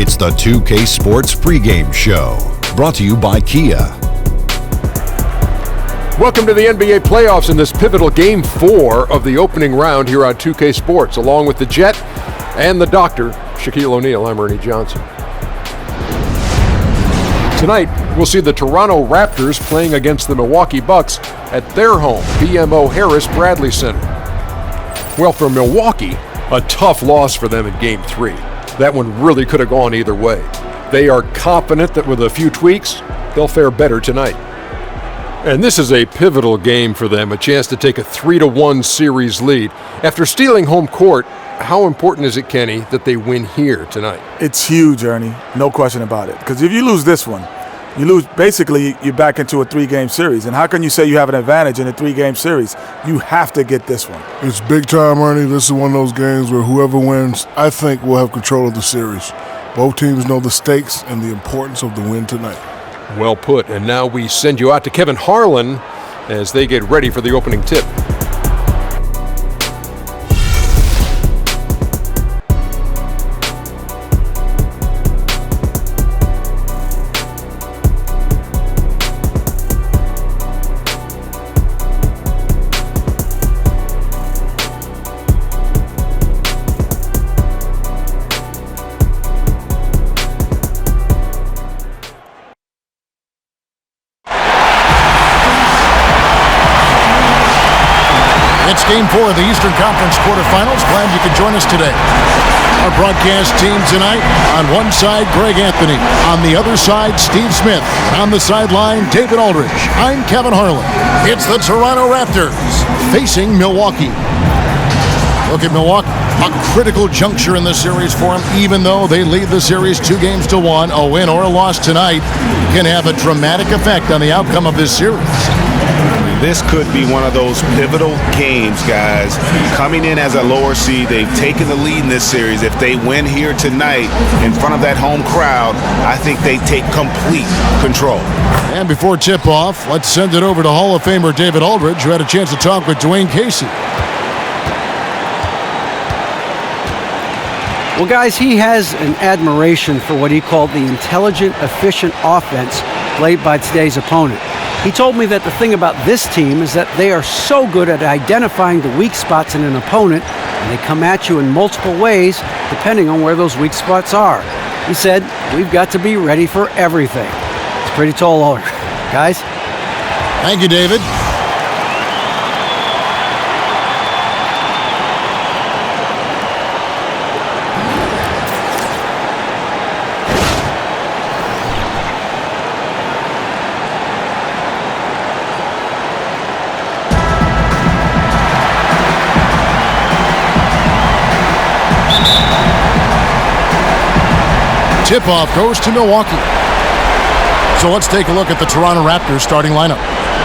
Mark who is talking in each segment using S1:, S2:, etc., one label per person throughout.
S1: It's the 2K Sports pregame show, brought to you by Kia.
S2: Welcome to the NBA playoffs in this pivotal Game 4 of the opening round here on 2K Sports. Along with the Jet and the Doctor, Shaquille O'Neal, I'm Ernie Johnson. Tonight, we'll see the Toronto Raptors playing against the Milwaukee Bucks at their home, BMO Harris Bradley Center. Well, for Milwaukee, a tough loss for them in Game 3. That one really could have gone either way. They are confident that with a few tweaks, they'll fare better tonight. And this is a pivotal game for them, a chance to take a 3-1 series lead. After stealing home court, how important is it, Kenny, that they win here tonight?
S3: It's huge, Ernie. No question about it. Because if you lose this one, you lose, basically, you're back into a 3-game series. And how can you say you have an advantage in a 3-game series? You have to get this one.
S4: It's big time, Ernie. This is one of those games where whoever wins, I think, will have control of the series. Both teams know the stakes and the importance of the win tonight.
S2: Well put. And now we send you out to Kevin Harlan as they get ready for the opening tip.
S5: It's Game 4 of the Eastern Conference quarterfinals. Glad you could join us today. Our broadcast team tonight, on one side, Greg Anthony. On the other side, Steve Smith. On the sideline, David Aldridge. I'm Kevin Harlan. It's the Toronto Raptors facing Milwaukee. Look at Milwaukee. A critical juncture in the series for them, even though they lead the series 2-1. A win or a loss tonight can have a dramatic effect on the outcome of this series.
S6: This could be one of those pivotal games, guys. Coming in as a lower seed, they've taken the lead in this series. If they win here tonight in front of that home crowd, I think they take complete control.
S5: And before tip-off, let's send it over to Hall of Famer David Aldridge, who had a chance to talk with Dwayne Casey.
S7: Well, guys, he has an admiration for what he called the intelligent, efficient offense played by today's opponent. He told me that the thing about this team is that they are so good at identifying the weak spots in an opponent, and they come at you in multiple ways depending on where those weak spots are. He said, we've got to be ready for everything. It's a pretty tall order. Guys?
S5: Thank you, David. Tip-off goes to Milwaukee. So let's take a look at the Toronto Raptors starting lineup.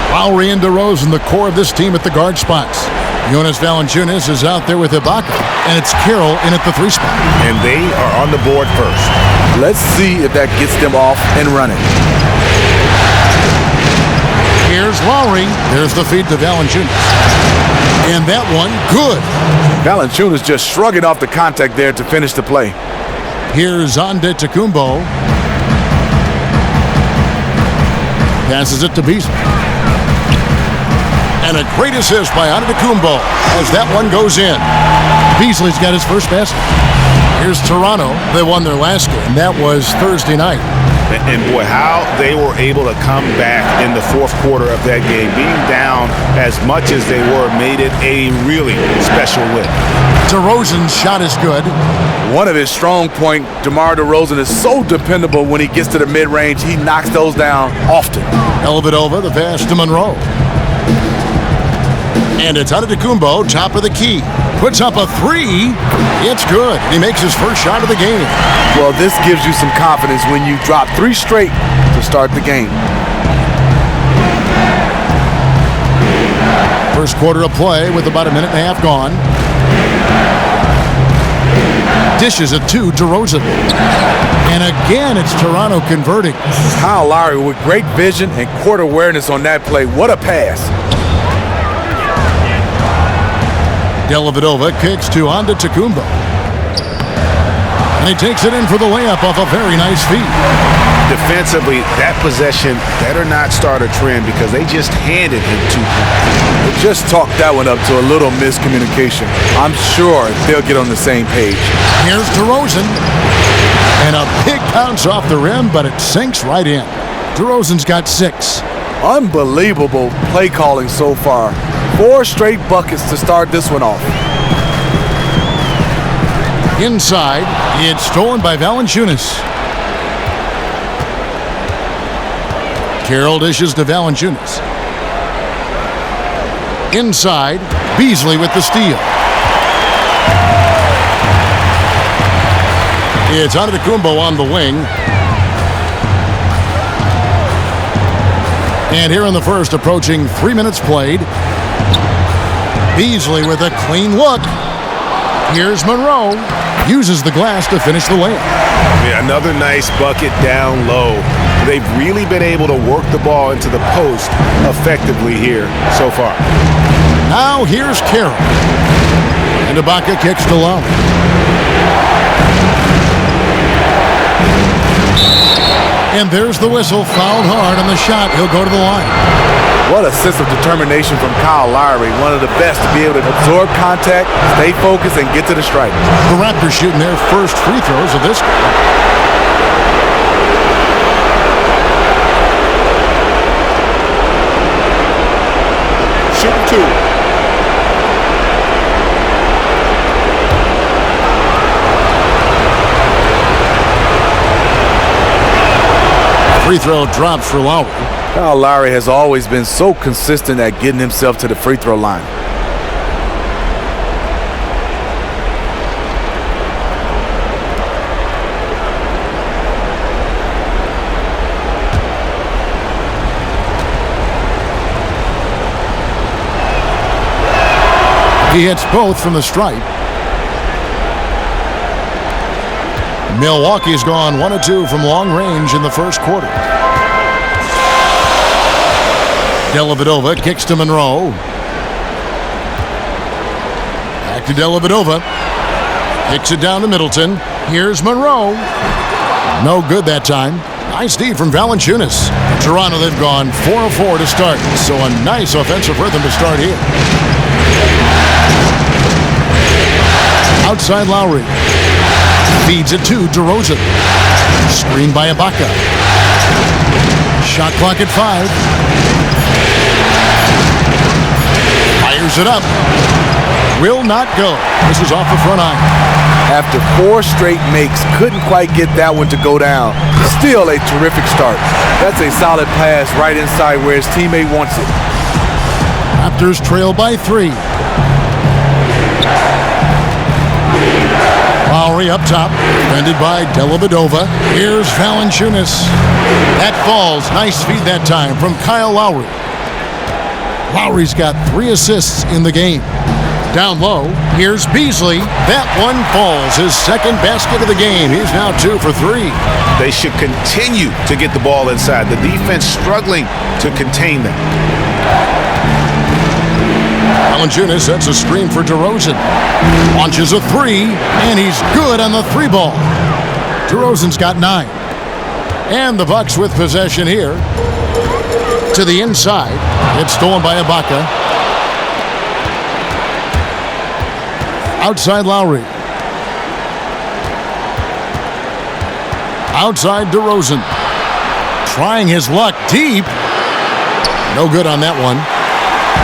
S5: Lowry and DeRozan, the core of this team at the guard spots. Jonas Valanciunas is out there with Ibaka, and it's Carroll in at the 3 spot.
S6: And they are on the board first.
S3: Let's see if that gets them off and running.
S5: Here's Lowry. There's the feed to Valanciunas. And that one, good.
S3: Valanciunas just shrugging off the contact there to finish the play.
S5: Here's Antetokounmpo. Passes it to Beasley. And a great assist by Antetokounmpo as that one goes in. Beasley's got his first basket. Here's Toronto. They won their last game. That was Thursday night.
S6: And boy, how they were able to come back in the fourth quarter of that game. Being down as much as they were made it a really special win.
S5: DeRozan's shot is good.
S3: One of his strong points, DeMar DeRozan, is so dependable when he gets to the mid-range. He knocks those down often.
S5: Dellavedova, the pass to Monroe. And it's Antetokounmpo, top of the key. Puts up a 3. It's good. He makes his first shot of the game.
S3: Well, this gives you some confidence when you drop 3 straight to start the game.
S5: First quarter of play with about a minute and a half gone. Dishes it to DeRozan. And again, it's Toronto converting.
S3: Kyle Lowry with great vision and court awareness on that play. What a pass. Dellavedova kicks to Antetokounmpo.
S5: And he takes it in for the layup off a very nice feed.
S6: Defensively, that possession better not start a trend because they just handed him 2 points.
S3: They just talked that one up to a little miscommunication. I'm sure they'll get on the same page.
S5: Here's DeRozan. And a big bounce off the rim, but it sinks right in. DeRozan's got 6.
S3: Unbelievable play calling so far. 4 straight buckets to start this one off.
S5: Inside, it's stolen by Valanciunas. Carroll dishes to Valanciunas. Inside, Beasley with the steal. It's Antetokounmpo on the wing. And here in the first, approaching 3 minutes played. Beasley with a clean look. Here's Monroe. Uses the glass to finish the layup.
S6: Yeah, another nice bucket down low. They've really been able to work the ball into the post effectively here so far.
S5: Now here's Carroll. And Ibaka kicks to Lowry. And there's the whistle, fouled hard on the shot. He'll go to the line.
S3: What a sense of determination from Kyle Lowry. One of the best to be able to absorb contact, stay focused, and get to the stripe.
S5: The Raptors shooting their first free throws of this game.
S6: Shoot 2.
S5: Free throw drops for Lowry.
S3: Kyle Lowry has always been so consistent at getting himself to the free throw line.
S5: He hits both from the stripe. Milwaukee's gone 1 of 2 from long range in the first quarter. Dellavedova kicks to Monroe. Back to Dellavedova. Kicks it down to Middleton. Here's Monroe. No good that time. Nice D from Valanciunas. Toronto, they've gone 4 of 4 to start, so a nice offensive rhythm to start here. Outside Lowry. Feeds it to DeRozan. Screen by Ibaka. Shot clock at 5. Fires it up. Will not go. This is off the front iron.
S3: After 4 straight makes, couldn't quite get that one to go down. Still a terrific start. That's a solid pass right inside where his teammate wants it.
S5: Raptors trail by 3. Lowry up top, defended by Dellavedova. Here's Valanciunas. That falls. Nice feed that time from Kyle Lowry. Lowry's got 3 assists in the game. Down low, here's Beasley. That one falls. His second basket of the game. He's now 2 for 3.
S6: They should continue to get the ball inside. The defense struggling to contain them.
S5: Valanciunas sets a screen for DeRozan. Launches a 3, and he's good on the 3 ball. DeRozan's got 9. And the Bucks with possession here. To the inside. It's stolen by Ibaka. Outside Lowry. Outside DeRozan. Trying his luck deep. No good on that one.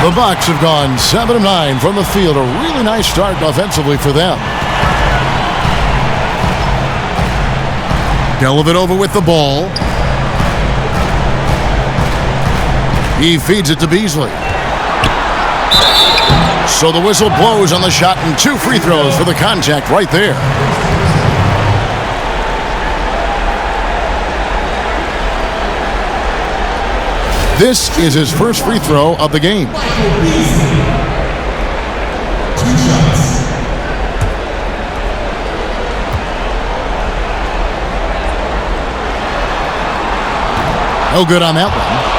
S5: The Bucks have gone 7 of 9 from the field. A really nice start offensively for them. Dellavedova with the ball. He feeds it to Beasley. So the whistle blows on the shot and 2 free throws for the contact right there. This is his first free throw of the game. No good on that one.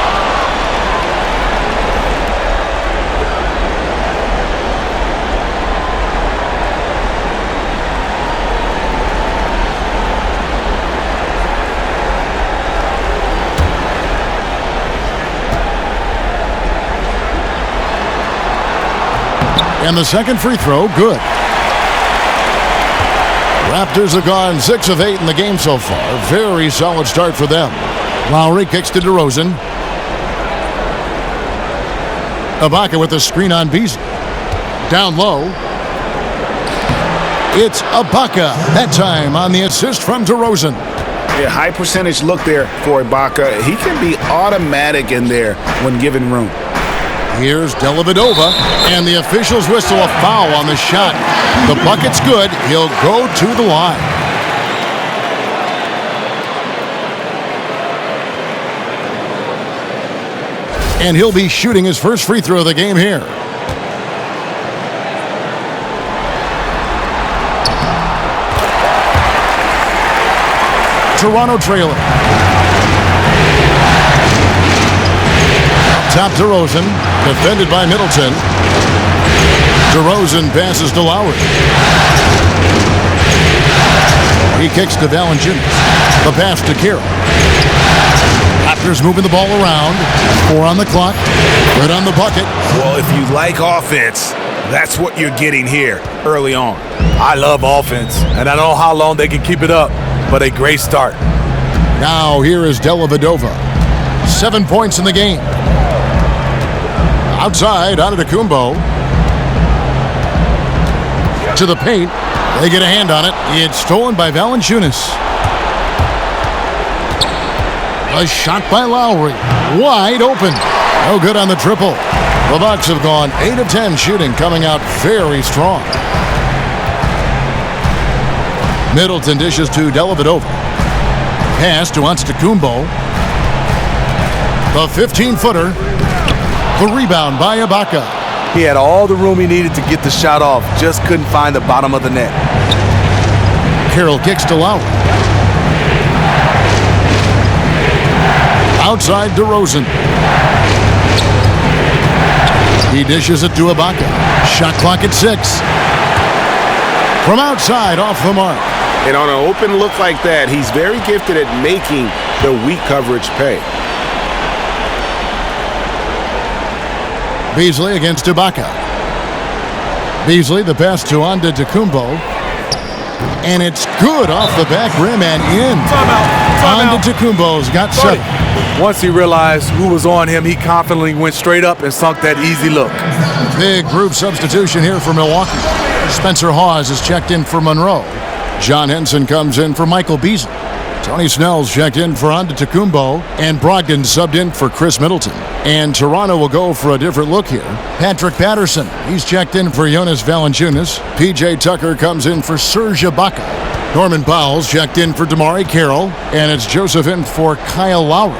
S5: And the second free throw, good. Raptors have gone 6 of 8 in the game so far. Very solid start for them. Lowry kicks to DeRozan. Ibaka with a screen on Beasley. Down low. It's Ibaka. That time on the assist from DeRozan.
S6: Yeah, high percentage look there for Ibaka. He can be automatic in there when given room.
S5: Here's Dellavedova, and the officials whistle a foul on the shot. The bucket's good. He'll go to the line. And he'll be shooting his first free throw of the game here. Toronto trailing. Up top, DeRozan, defended by Middleton. DeRozan passes to Lowry. He kicks to Valanciunas. The pass to Carroll. Raptors moving the ball around. 4 on the clock. Good on the bucket.
S6: Well, if you like offense, that's what you're getting here early on.
S3: I love offense, and I don't know how long they can keep it up, but a great start.
S5: Now here is Dellavedova. 7 points in the game. Outside, Antetokounmpo. To the paint. They get a hand on it. It's stolen by Valanciunas. A shot by Lowry. Wide open. No good on the triple. The Bucks have gone 8 of 10 shooting, coming out very strong. Middleton dishes to Dellavedova. Pass to Antetokounmpo. The 15-footer. The rebound by Ibaka.
S3: He had all the room he needed to get the shot off. Just couldn't find the bottom of the net.
S5: Carroll kicks to Lowry. Outside DeRozan. He dishes it to Ibaka. Shot clock at 6. From outside, off the mark.
S6: And on an open look like that, he's very gifted at making the weak coverage pay.
S5: Beasley against Ibaka. Beasley, the pass to Antetokounmpo. And it's good off the back rim and in. Antetokounmpo's got 7.
S3: Once he realized who was on him, he confidently went straight up and sunk that easy look.
S5: Big group substitution here for Milwaukee. Spencer Hawes is checked in for Monroe. John Henson comes in for Michael Beasley. Tony Snell's checked in for Antetokounmpo, and Brogdon subbed in for Chris Middleton. And Toronto will go for a different look here. Patrick Patterson, he's checked in for Jonas Valanciunas. P.J. Tucker comes in for Serge Ibaka. Norman Powell's checked in for DeMarre Carroll, and it's Joseph in for Kyle Lowry.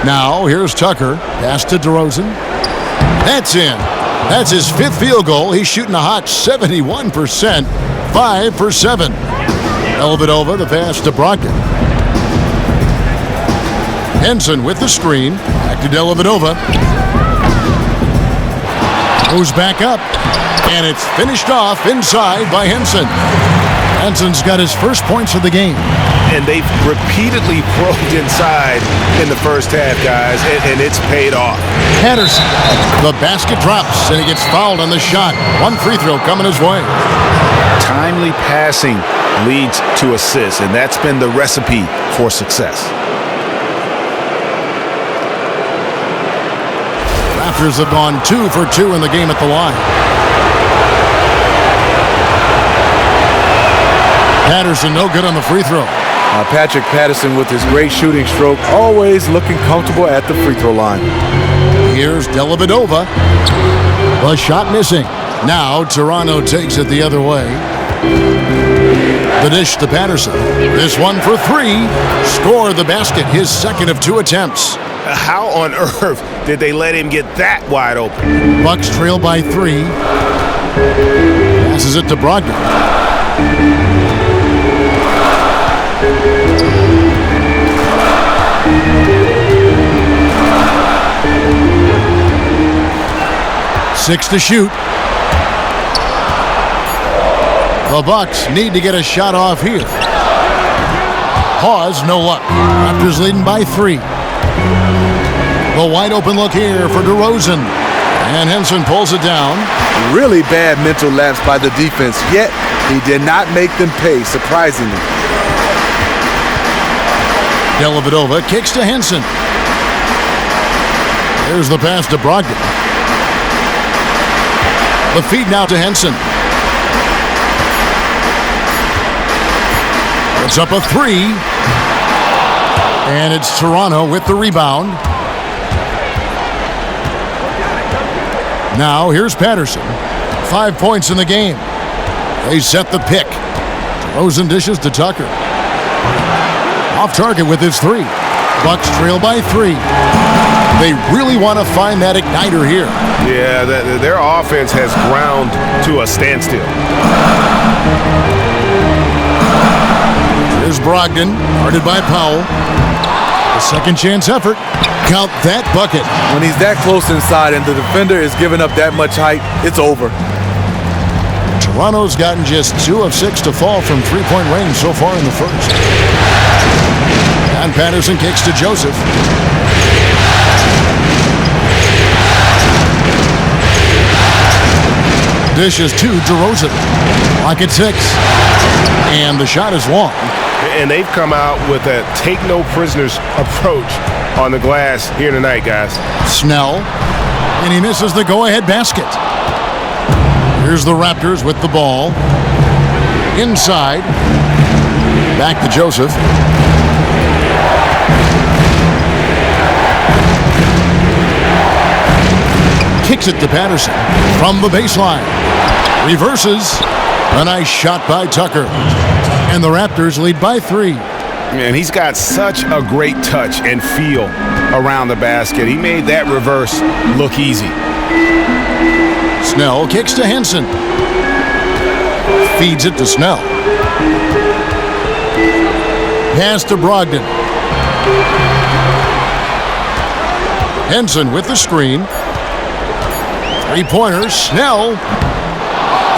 S5: Now, here's Tucker. Pass to DeRozan. That's in. That's his 5th field goal. He's shooting a hot 71%. 5 for 7. Dellavedova, the pass to Brogdon. Henson with the screen. Back to Dellavedova. Goes back up. And it's finished off inside by Henson. Henson's got his first points of the game.
S6: And they've repeatedly probed inside in the first half, guys, and it's paid off.
S5: Patterson, the basket drops, and he gets fouled on the shot. 1 free throw coming his way.
S6: Timely passing leads to assists, and that's been the recipe for success.
S5: Raptors have gone 2 for 2 in the game at the line. Patterson no good on the free throw.
S3: Patrick Patterson with his great shooting stroke, always looking comfortable at the free throw line.
S5: Here's Dellavedova. The shot missing. Now Toronto takes it the other way. The dish to Patterson. This one for 3. Score the basket, his 2nd of 2 attempts.
S6: How on earth did they let him get that wide open?
S5: Bucks trail by 3. Passes it to Brogdon. 6 to shoot. The Bucks need to get a shot off here. Hawes, no luck. Raptors leading by 3. The wide open look here for DeRozan. And Henson pulls it down.
S3: Really bad mental lapse by the defense, yet he did not make them pay, surprisingly.
S5: Dellavedova kicks to Henson. There's the pass to Brogdon. The feed now to Henson. It's up a three. And it's Toronto with the rebound. Now here's Patterson. 5 points in the game. They set the pick. DeRozan dishes to Tucker. Off target with his three. Bucks trail by 3. They really want to find that igniter here.
S6: Yeah, their offense has ground to a standstill.
S5: Here's Brogdon, guarded by Powell. A second chance effort. Count that bucket.
S3: When he's that close inside and the defender is giving up that much height, it's over.
S5: Toronto's gotten just 2 of 6 to fall from three-point range so far in the first. And Patterson kicks to Joseph. Dishes to DeRozan. Lock at 6. And the shot is long.
S6: And they've come out with a take-no-prisoners approach on the glass here tonight, guys.
S5: Snell. And he misses the go-ahead basket. Here's the Raptors with the ball. Inside. Back to Joseph. Kicks it to Patterson from the baseline. Reverses. A nice shot by Tucker. And the Raptors lead by 3.
S6: And he's got such a great touch and feel around the basket. He made that reverse look easy.
S5: Snell kicks to Henson. Feeds it to Snell. Pass to Brogdon. Henson with the screen. Three-pointer, Snell.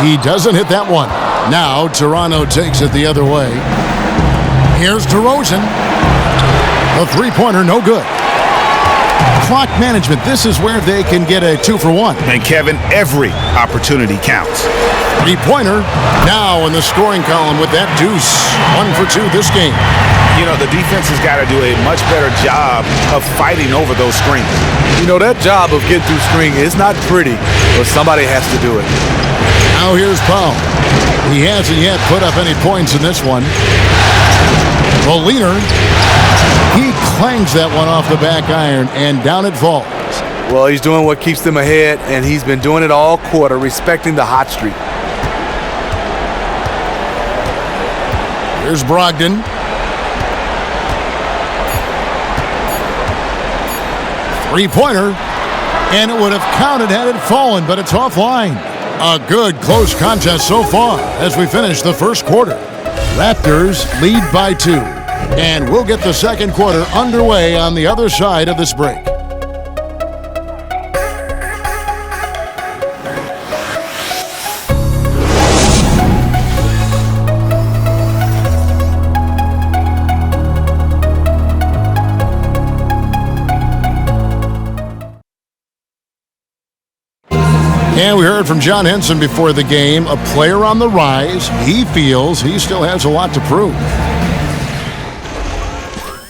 S5: He doesn't hit that one. Now Toronto takes it the other way. Here's DeRozan. The three-pointer, no good. Clock management, this is where they can get a 2-for-1.
S6: And Kevin, every opportunity counts.
S5: Three-pointer, now in the scoring column with that deuce. 1 for 2 this game.
S6: You know, the defense has got to do a much better job of fighting over those screens.
S3: You know, that job of getting through screen is not pretty, but somebody has to do it.
S5: Now here's Powell. He hasn't yet put up any points in this one. The leader, he clangs that one off the back iron, and down it falls.
S3: Well, he's doing what keeps them ahead, and he's been doing it all quarter, respecting the hot streak.
S5: Here's Brogdon. Three-pointer, and it would have counted had it fallen, but it's offline. A good close contest so far as we finish the first quarter. Raptors lead by 2, and we'll get the second quarter underway on the other side of this break. And we heard from John Henson before the game, a player on the rise. He feels he still has a lot to prove.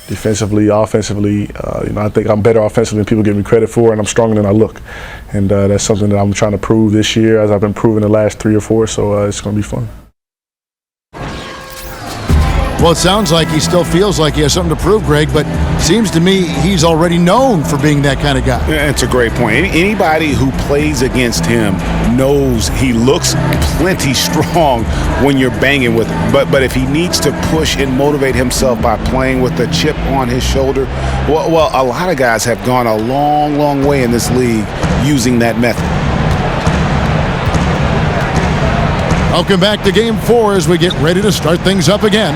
S4: Defensively, offensively, I think I'm better offensively than people give me credit for, and I'm stronger than I look. And that's something that I'm trying to prove this year, as I've been proving the last 3 or 4, so it's going to be fun.
S5: Well, it sounds like he still feels like he has something to prove, Greg, but seems to me he's already known for being that kind of guy.
S6: Yeah, it's a great point. Anybody who plays against him knows he looks plenty strong when you're banging with him. But if he needs to push and motivate himself by playing with a chip on his shoulder, well, a lot of guys have gone a long, long way in this league using that method.
S5: Welcome back to Game 4 as we get ready to start things up again.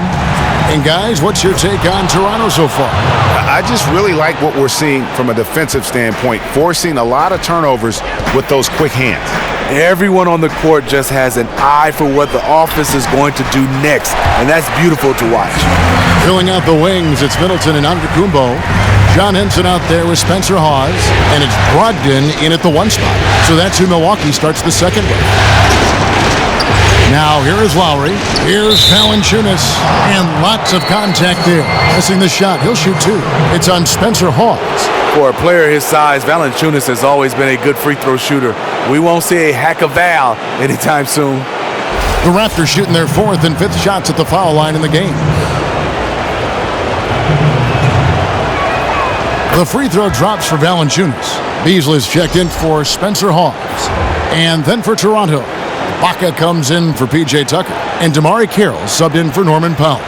S5: And guys, what's your take on Toronto so far?
S6: I just really like what we're seeing from a defensive standpoint, forcing a lot of turnovers with those quick hands.
S3: Everyone on the court just has an eye for what the offense is going to do next, and that's beautiful to watch.
S5: Filling out the wings, it's Middleton and Antetokounmpo. John Henson out there with Spencer Hawes, and it's Brogdon in at the 1 spot. So that's who Milwaukee starts the second with. Now here is Lowry. Here's Valanciunas, and lots of contact there. Missing the shot. He'll shoot 2. It's on Spencer Hawes.
S3: For a player his size, Valanciunas has always been a good free throw shooter. We won't see a hack of Val anytime soon.
S5: The Raptors shooting their 4th and 5th shots at the foul line in the game. The free throw drops for Valanciunas. Beasley's checked in for Spencer Hawes. And then for Toronto, Baca comes in for P.J. Tucker. And Damari Carroll subbed in for Norman Powell.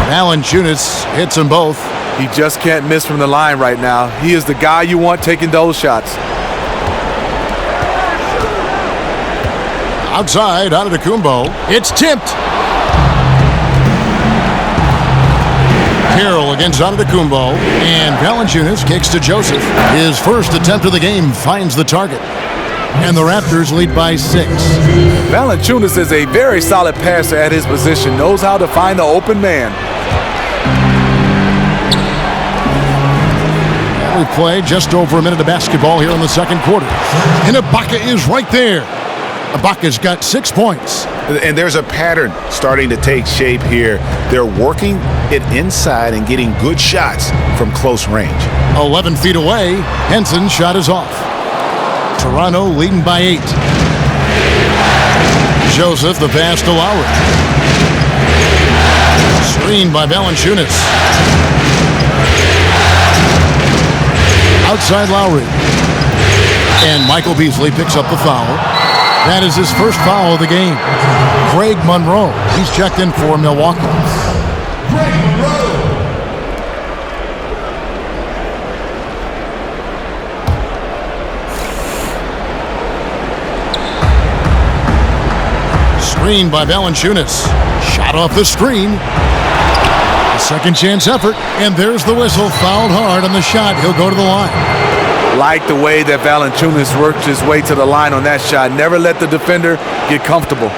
S5: Valanciunas hits them both.
S3: He just can't miss from the line right now. He is the guy you want taking those shots.
S5: Outside, Antetokounmpo. It's tipped. Carroll against Antetokounmpo. And Valanciunas kicks to Joseph. His first attempt of the game finds the target. And the Raptors lead by 6.
S3: Valanciunas is a very solid passer at his position. Knows how to find the open man.
S5: We played just over a minute of basketball here in the second quarter. And Ibaka is right there. Ibaka's got 6 points.
S6: And there's a pattern starting to take shape here. They're working it inside and getting good shots from close range.
S5: 11 feet away, Henson's shot is off. Toronto leading by 8. Joseph, the pass to Lowry. Screened by Valanciunas. Outside Lowry. And Michael Beasley picks up the foul. That is his first foul of the game. Craig Monroe, he's checked in for Milwaukee. Craig Monroe. Screen by Valanciunas. Shot off the screen. A second chance effort. And there's the whistle. Fouled hard on the shot. He'll go to the line.
S3: Like the way that Valanciunas worked his way to the line on that shot. Never let the defender get comfortable.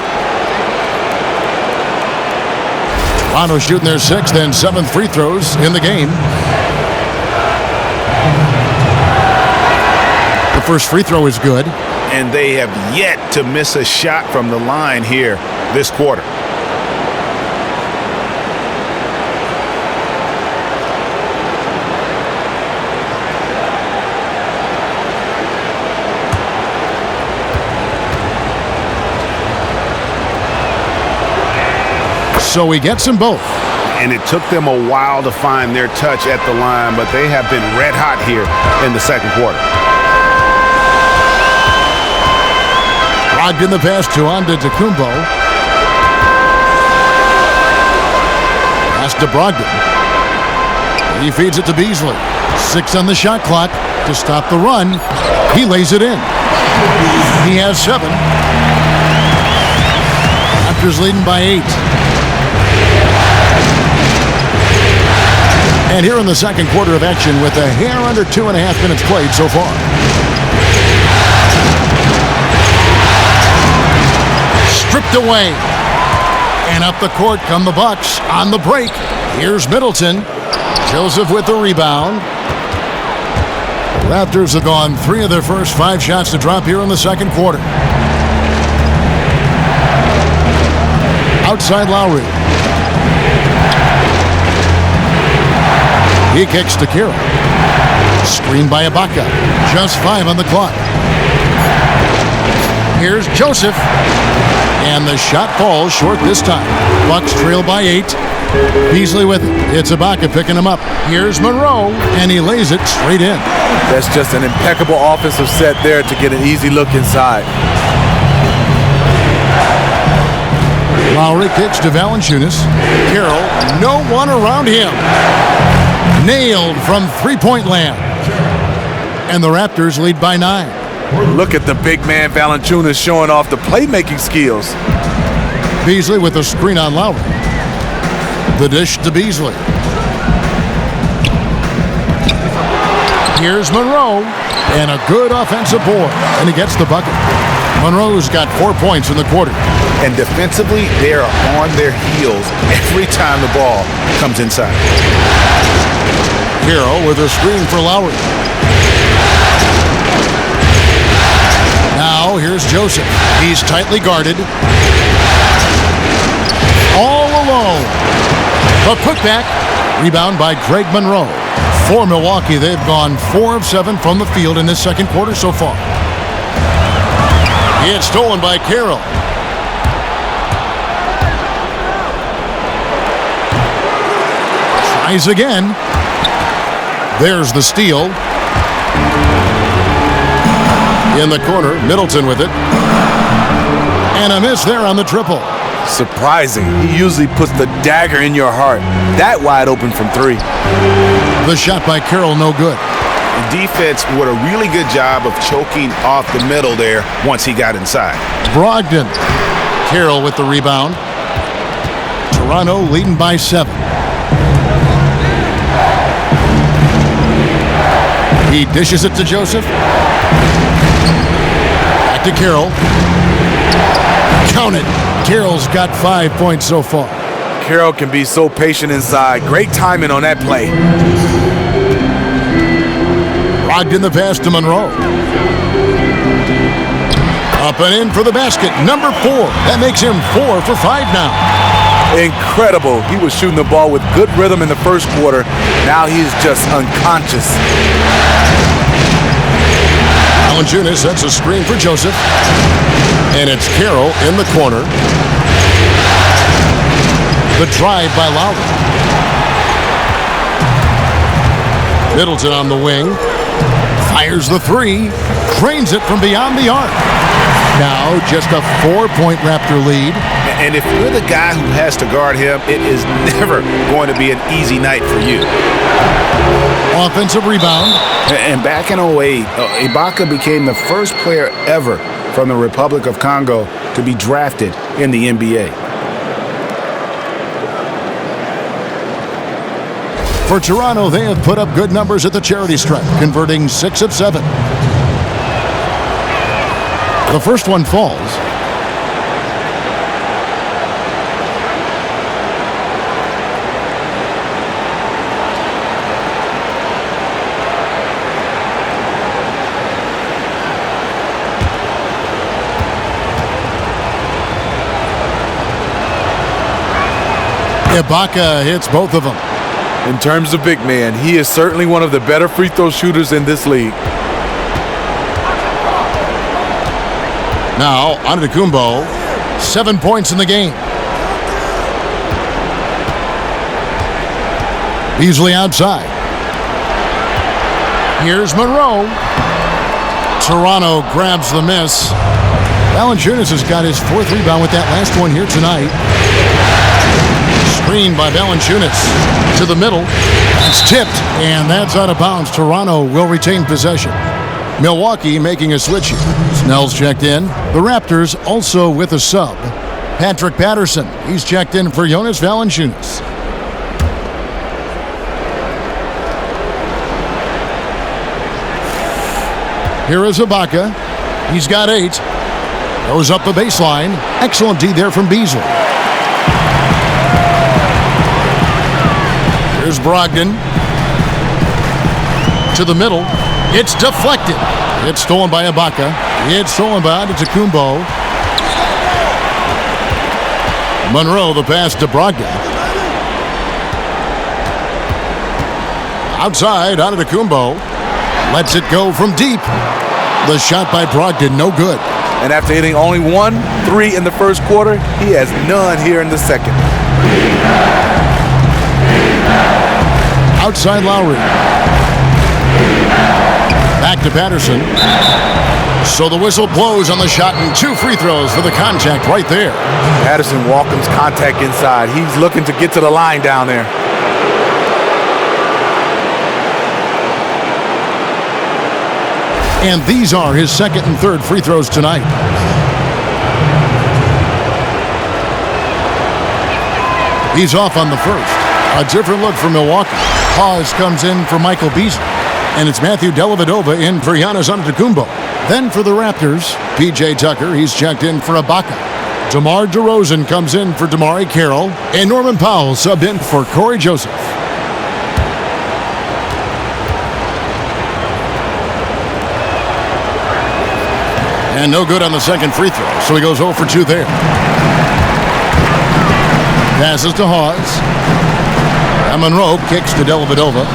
S5: Toronto shooting their 6th and 7th free throws in the game. The first free throw is good.
S6: And they have yet to miss a shot from the line here this quarter.
S5: So he gets them both.
S6: And it took them a while to find their touch at the line, but they have been red hot here in the second quarter.
S5: Brogdon the pass to Antetokounmpo. Pass to Brogdon. He feeds it to Beasley. 6 on the shot clock to stop the run. He lays it in. He has 7. Raptors leading by 8. And here in the second quarter of action with a hair under 2.5 minutes played so far. Stripped away. And up the court come the Bucks on the break. Here's Middleton. Joseph with the rebound. The Raptors have gone 3 of their first 5 shots to drop here in the second quarter. Outside Lowry. He kicks to Carroll. Screened by Ibaka. Just 5 on the clock. Here's Joseph. And the shot falls short this time. Bucks trail by 8. Beasley with it. It's Ibaka picking him up. Here's Monroe. And he lays it straight in.
S3: That's just an impeccable offensive set there to get an easy look inside.
S5: Lowry kicks to Valanciunas. Carroll, no one around him. Nailed from three-point land. And the Raptors lead by 9.
S3: Look at the big man Valanciunas showing off the playmaking skills.
S5: Beasley with a screen on Lowry. The dish to Beasley. Here's Monroe. And a good offensive board. And he gets the bucket. Monroe's got 4 points in the quarter.
S6: And defensively, they are on their heels every time the ball comes inside.
S5: Carroll with a screen for Lowry. Now here's Joseph. He's tightly guarded. All alone. The putback. Rebound by Greg Monroe. For Milwaukee, they've gone 4 of 7 from the field in this second quarter so far. It's stolen by Carroll. Tries again. There's the steal. In the corner, Middleton with it. And a miss there on the triple.
S3: Surprising. He usually puts the dagger in your heart. That wide open from 3.
S5: The shot by Carroll, no good.
S6: The defense did a really good job of choking off the middle there once he got inside.
S5: Brogdon. Carroll with the rebound. Toronto leading by 7. He dishes it to Joseph. Back to Carroll. Count it. Carroll's got 5 points so far.
S3: Carroll can be so patient inside. Great timing on that play.
S5: Brogdon the pass to Monroe. Up and in for the basket. Number 4. That makes him 4 for 5 now.
S3: Incredible. He was shooting the ball with good rhythm in the first quarter. Now he's just unconscious.
S5: Valanciunas sets a screen for Joseph. And it's Carroll in the corner. The drive by Lowry. Middleton on the wing. Fires the 3. Drains it from beyond the arc. Now just a 4-point Raptor lead.
S6: And if you're the guy who has to guard him, it is never going to be an easy night for you.
S5: Offensive rebound.
S6: And back in 08, Ibaka became the first player ever from the Republic of Congo to be drafted in the NBA.
S5: For Toronto, they have put up good numbers at the charity stripe, converting 6 of 7. The first one falls. Ibaka hits both of them.
S3: In terms of big man, he is certainly one of the better free throw shooters in this league.
S5: Now, Antetokounmpo, 7 points in the game. Beasley outside. Here's Monroe. Toronto grabs the miss. Valanciunas has got his 4th rebound with that last one here tonight. Screen by Valanciunas to the middle. It's tipped, and that's out of bounds. Toronto will retain possession. Milwaukee making a switch here. Snell's checked in. The Raptors also with a sub. Patrick Patterson. He's checked in for Jonas Valanciunas. Here is Ibaka. He's got 8. Goes up the baseline. Excellent D there from Beasley. Here's Brogdon. To the middle. It's deflected. It's stolen by Ibaka. It's stolen by Antetokounmpo. Monroe, the pass to Brogdon. Outside, Antetokounmpo. Lets it go from deep. The shot by Brogdon, no good.
S3: And after hitting only 1 3 in the first quarter, he has none here in the second.
S5: Outside Lowry. Back to Patterson. So the whistle blows on the shot and 2 free throws for the contact right there.
S3: Patterson welcomes contact inside. He's looking to get to the line down there.
S5: And these are his 2nd and 3rd free throws tonight. He's off on the first. A different look for Milwaukee. Pause comes in for Michael Beasley. And it's Matthew Dellavedova in for Giannis Antetokounmpo. Then for the Raptors, P.J. Tucker, he's checked in for Ibaka. DeMar DeRozan comes in for Damari Carroll. And Norman Powell subbed in for Corey Joseph. And no good on the second free throw, so he goes 0 for 2 there. Passes to Hawes. And Monroe kicks to Dellavedova.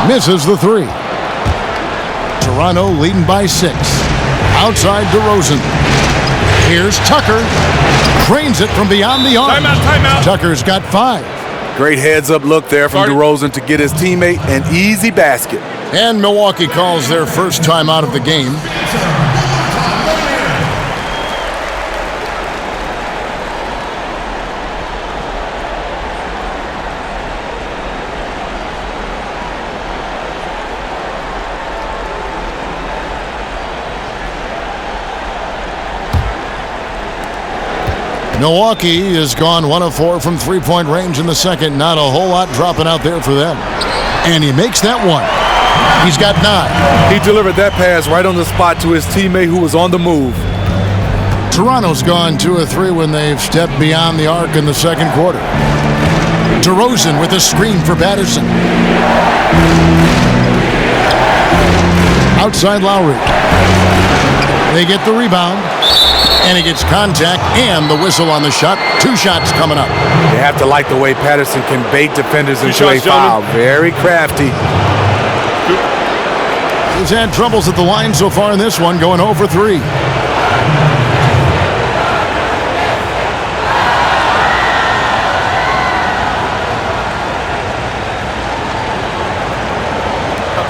S5: Misses the three. Toronto leading by 6. Outside DeRozan. Here's Tucker. Cranes it from beyond the arc.
S8: Timeout.
S5: Tucker's got 5.
S8: Great heads-up look there from DeRozan to get his teammate an easy basket.
S5: And Milwaukee calls their first time out of the game. Milwaukee has gone 1 of 4 from three-point range in the second. Not a whole lot dropping out there for them. And he makes that one. He's got 9.
S8: He delivered that pass right on the spot to his teammate who was on the move.
S5: Toronto's gone 2 of 3 when they've stepped beyond the arc in the second quarter. DeRozan with a screen for Patterson. Outside Lowry. They get the rebound. And he gets contact and the whistle on the shot. 2 shots coming up.
S8: You have to like the way Patterson can bait defenders into a foul. Very crafty.
S5: He's had troubles at the line so far in this one, going 0 for 3.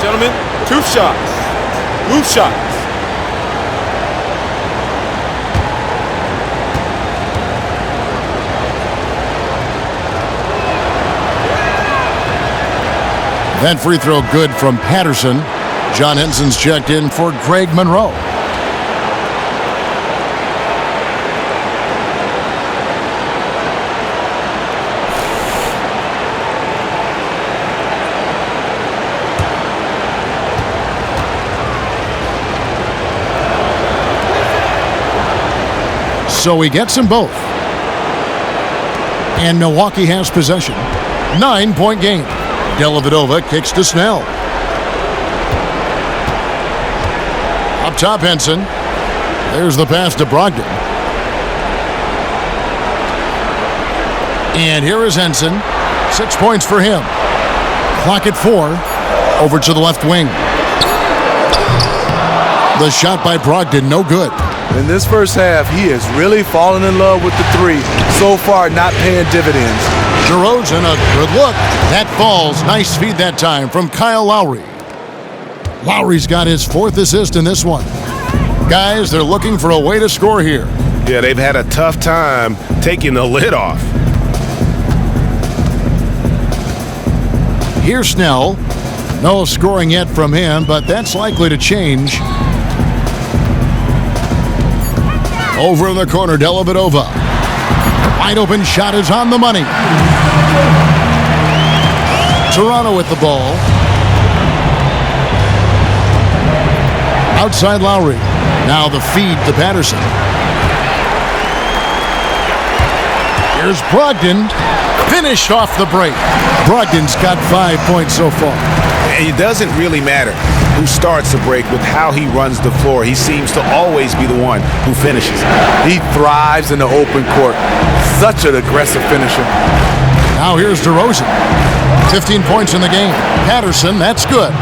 S8: Gentlemen, 2 shots. Move shots.
S5: That free throw good from Patterson. John Henson's checked in for Greg Monroe. So he gets them both. And Milwaukee has possession. 9-point game. Dellavedova kicks to Snell. Up top, Henson. There's the pass to Brogdon. And here is Henson. 6 points for him. Clock at 4. Over to the left wing. The shot by Brogdon, no good.
S8: In this first half, he has really fallen in love with the 3. So far, not paying dividends.
S5: DeRozan, a good look. That falls. Nice feed that time from Kyle Lowry. Lowry's got his 4th assist in this one. Guys, they're looking for a way to score here.
S6: Yeah, they've had a tough time taking the lid off.
S5: Here's Snell. No scoring yet from him, but that's likely to change. Over in the corner, Dellavedova. Wide open shot is on the money. Toronto with the ball. Outside Lowry. Now the feed to Patterson. Here's Brogdon. Finished off the break. Brogdon's got 5 points so far.
S6: It doesn't really matter who starts the break with how he runs the floor. He seems to always be the one who finishes.
S8: He thrives in the open court. Such an aggressive finisher.
S5: Now here's DeRozan. 15 points in the game. Patterson, that's good.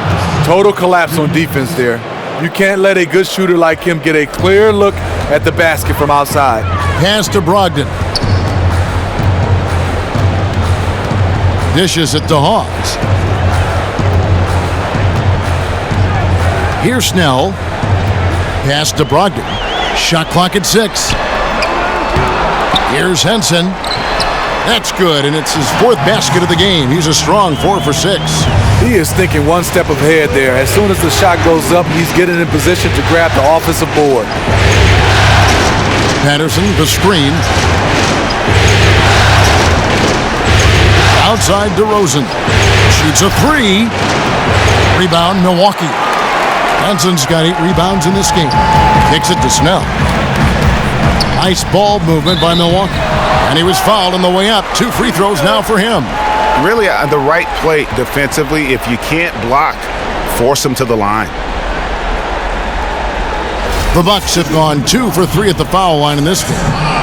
S8: Total collapse on defense there. You can't let a good shooter like him get a clear look at the basket from outside.
S5: Pass to Brogdon. Dishes it to Hawes. Here's Snell. Pass to Brogdon. Shot clock at 6. Here's Henson. That's good, and it's his 4th basket of the game. He's a strong 4 for 6.
S8: He is thinking one step ahead there. As soon as the shot goes up, he's getting in position to grab the offensive board.
S5: Patterson, the screen. Outside DeRozan. Shoots a 3. Rebound, Milwaukee. Johnson's got 8 rebounds in this game. Kicks it to Snell. Nice ball movement by Milwaukee. And he was fouled on the way up. 2 free throws now for him.
S6: Really the right play defensively. If you can't block, force him to the line.
S5: The Bucks have gone 2 for 3 at the foul line in this game.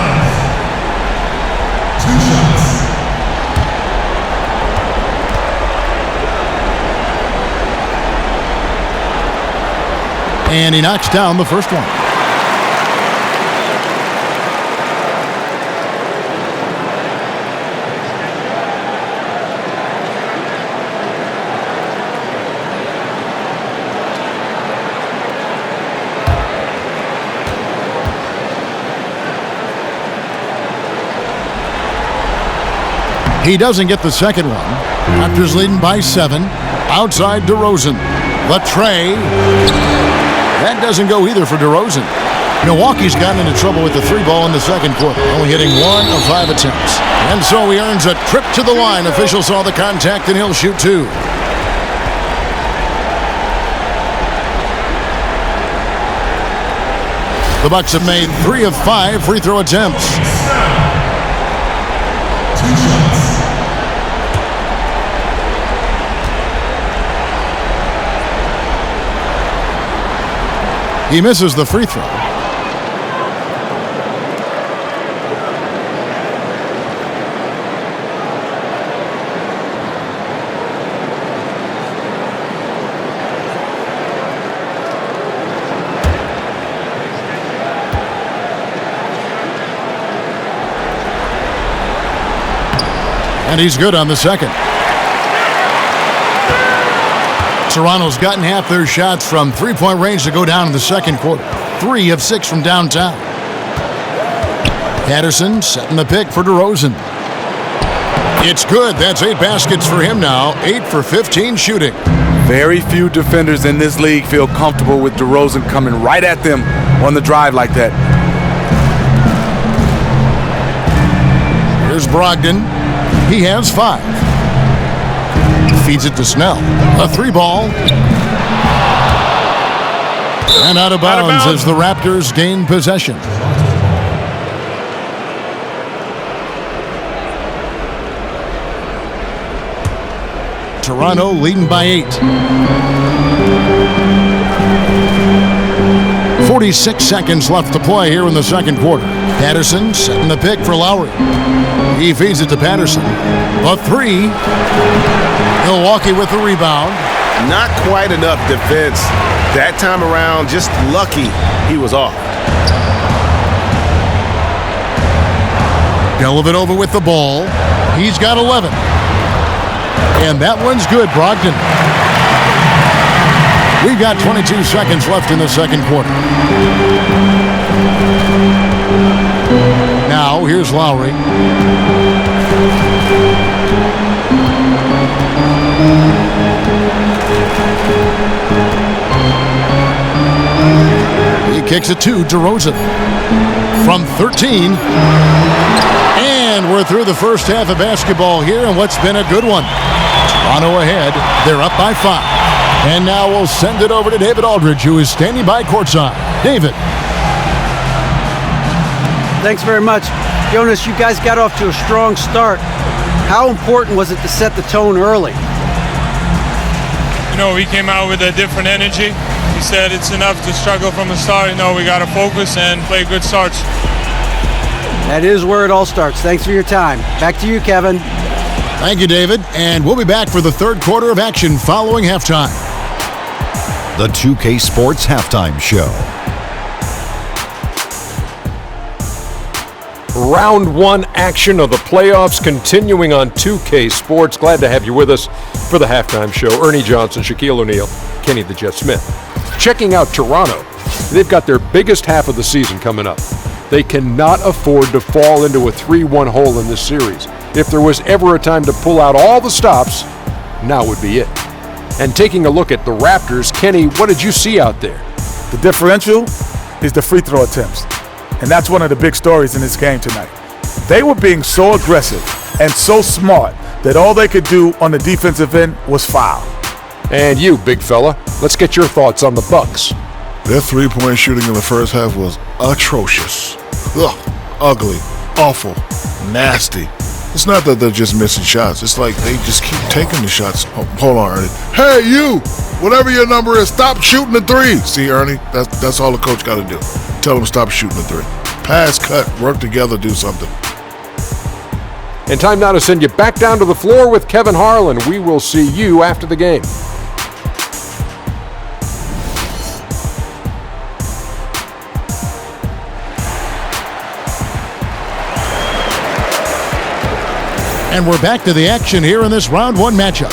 S5: And he knocks down the first one. He doesn't get the second one. Raptors leading by 7. Outside DeRozan. The tray. That doesn't go either for DeRozan. Milwaukee's gotten into trouble with the 3 ball in the second quarter, only hitting 1 of 5 attempts. And so he earns a trip to the line. Official saw the contact and he'll shoot 2. The Bucks have made 3 of 5 free throw attempts. He misses the free throw. And he's good on the second. Toronto's gotten half their shots from three-point range to go down in the second quarter. 3 of 6 from downtown. Patterson setting the pick for DeRozan. It's good. That's 8 baskets for him now. 8 for 15 shooting.
S3: Very few defenders in this league feel comfortable with DeRozan coming right at them on the drive like that.
S5: Here's Brogdon. He has 5. Feeds it to Snell. A 3 ball. And out of bounds as the Raptors gain possession. Toronto leading by 8. 46 seconds left to play here in the second quarter. Patterson setting the pick for Lowry. He feeds it to Patterson. A 3. Milwaukee with the rebound.
S6: Not quite enough defense that time around. Just lucky he was off.
S5: Dellavedova with the ball. He's got 11. And that one's good, Brogdon. We've got 22 seconds left in the second quarter. Now, here's Lowry. He kicks it to DeRozan from 13. And we're through the first half of basketball here, and what's been a good one. Toronto ahead. They're up by 5. And now we'll send it over to David Aldridge, who is standing by courtside. David.
S7: Thanks very much. Jonas, you guys got off to a strong start. How important was it to set the tone early?
S9: You know, we came out with a different energy. He said it's enough to struggle from the start. You know, we got to focus and play good starts.
S7: That is where it all starts. Thanks for your time. Back to you, Kevin.
S5: Thank you, David. And we'll be back for the third quarter of action following halftime.
S1: The 2K Sports Halftime Show.
S2: Round 1 action of the playoffs continuing on 2K Sports. Glad to have you with us for the halftime show. Ernie Johnson, Shaquille O'Neal, Kenny the Jet Smith. Checking out Toronto, they've got their biggest half of the season coming up. They cannot afford to fall into a 3-1 hole in this series. If there was ever a time to pull out all the stops, now would be it. And taking a look at the Raptors, Kenny, what did you see out there?
S3: The differential is the free throw attempts. And that's one of the big stories in this game tonight. They were being so aggressive and so smart that all they could do on the defensive end was foul.
S2: And you, big fella, let's get your thoughts on the Bucks.
S10: Their three-point shooting in the first half was atrocious. Ugh, ugly, awful, nasty. It's not that they're just missing shots. It's like they just keep taking the shots. Oh, hold on, Ernie. Hey, you! Whatever your number is, stop shooting the three. See, Ernie, that's all the coach got to do. Tell them stop shooting the three. Pass, cut, work together, do something.
S2: And time now to send you back down to the floor with Kevin Harlan. We will see you after the game.
S5: And we're back to the action here in this round one matchup.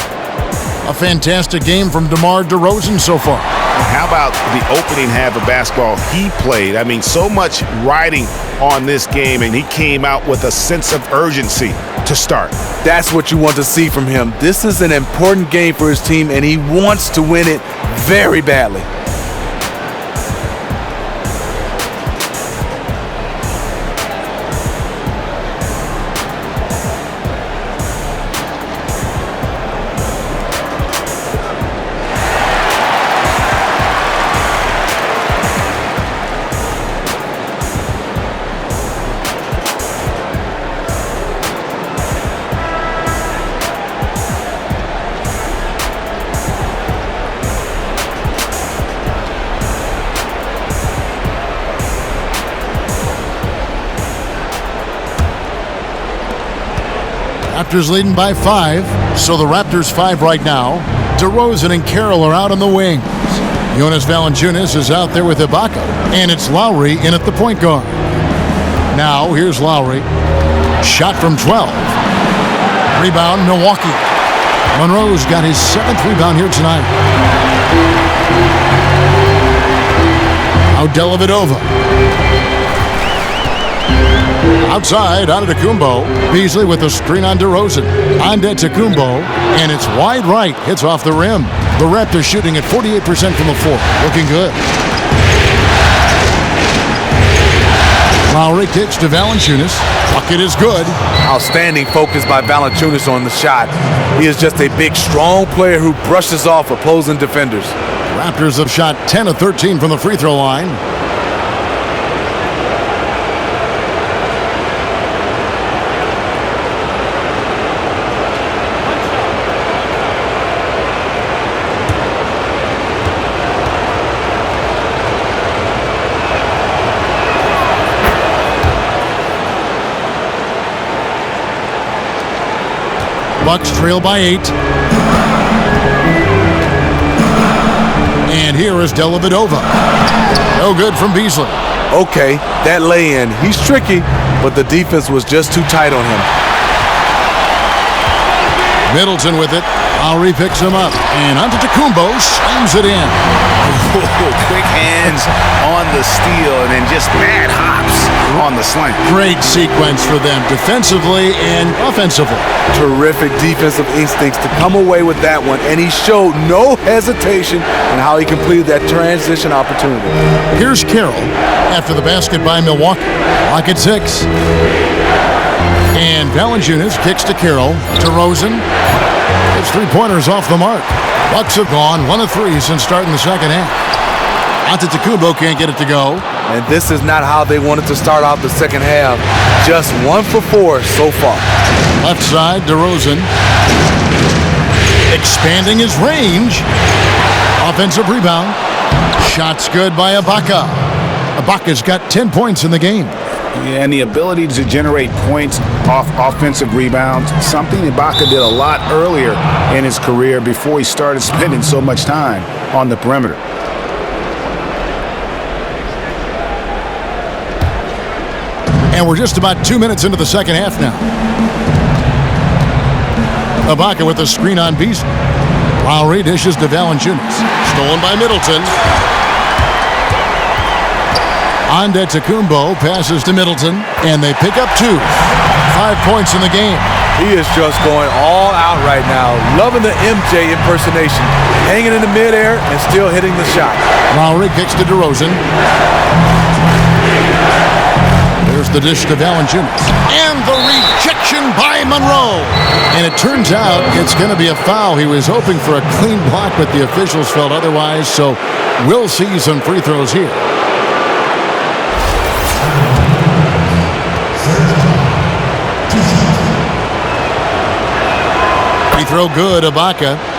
S5: A fantastic game from DeMar DeRozan so far.
S6: How about the opening half of basketball he played? I mean, so much riding on this game, and he came out with a sense of urgency to start.
S8: That's what you want to see from him. This is an important game for his team, and he wants to win it very badly.
S5: Raptors leading by 5, so the Raptors 5 right now. DeRozan and Carroll are out on the wings. Jonas Valanciunas is out there with Ibaka, and it's Lowry in at the point guard. Now, here's Lowry. Shot from 12. Rebound, Milwaukee. Monroe's got his 7th rebound here tonight. Now Dellavedova. Outside, Antetokounmpo. Beasley with a screen on DeRozan. Antetokounmpo, and it's wide right. Hits off the rim. The Raptors shooting at 48% from the floor. Looking good. Lowry kicks to Valanciunas. Bucket is good.
S8: Outstanding focus by Valanciunas on the shot. He is just a big, strong player who brushes off opposing defenders.
S5: Raptors have shot 10 of 13 from the free throw line. Bucks trail by 8. And here is Dellavedova. No good from Beasley.
S8: Okay, that lay-in. He's tricky, but the defense was just too tight on him.
S5: Middleton with it. Lowry picks him up. And Antetokounmpo slams it in.
S6: Quick hands on the steal and then just mad hops on the slam.
S5: Great sequence for them defensively and offensively.
S8: Terrific defensive instincts to come away with that one, and he showed no hesitation in how he completed that transition opportunity.
S5: Here's Carroll after the basket by Milwaukee. Lock at 6. And Valanciunas kicks to Carroll. DeRozan. His three-pointers off the mark. Bucks have gone 1 of 3 since starting the second half. Antetokounmpo can't get it to go.
S8: And this is not how they wanted to start out the second half. Just 1 for 4 so far.
S5: Left side, DeRozan. Expanding his range. Offensive rebound. Shots good by Ibaka. Ibaka's got 10 points in the game.
S6: Yeah, and the ability to generate points off offensive rebounds, something Ibaka did a lot earlier in his career before he started spending so much time on the perimeter.
S5: And we're just about 2 minutes into the second half now. Ibaka with a screen on Beasley. Lowry dishes to Valanciunas. Stolen by Middleton. Antetokounmpo passes to Middleton, and they pick up 2. 5 points in the game.
S8: He is just going all out right now. Loving the MJ impersonation. Hanging in the midair and still hitting the shot.
S5: Lowry kicks to DeRozan. There's Here's the dish to Valanciunas. And the rejection by Monroe. And it turns out it's going to be a foul. He was hoping for a clean block, but the officials felt otherwise, so we'll see some free throws here. Free throw good, Ibaka.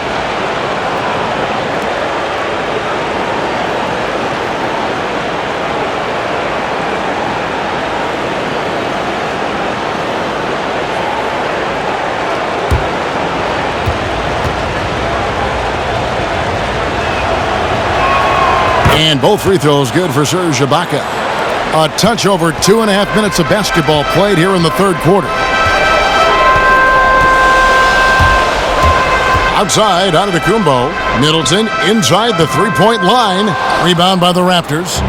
S5: And both free throws good for Serge Ibaka. A touch over 2.5 minutes of basketball played here in the third quarter. Outside, Antetokounmpo. Middleton inside the three-point line. Rebound by the Raptors.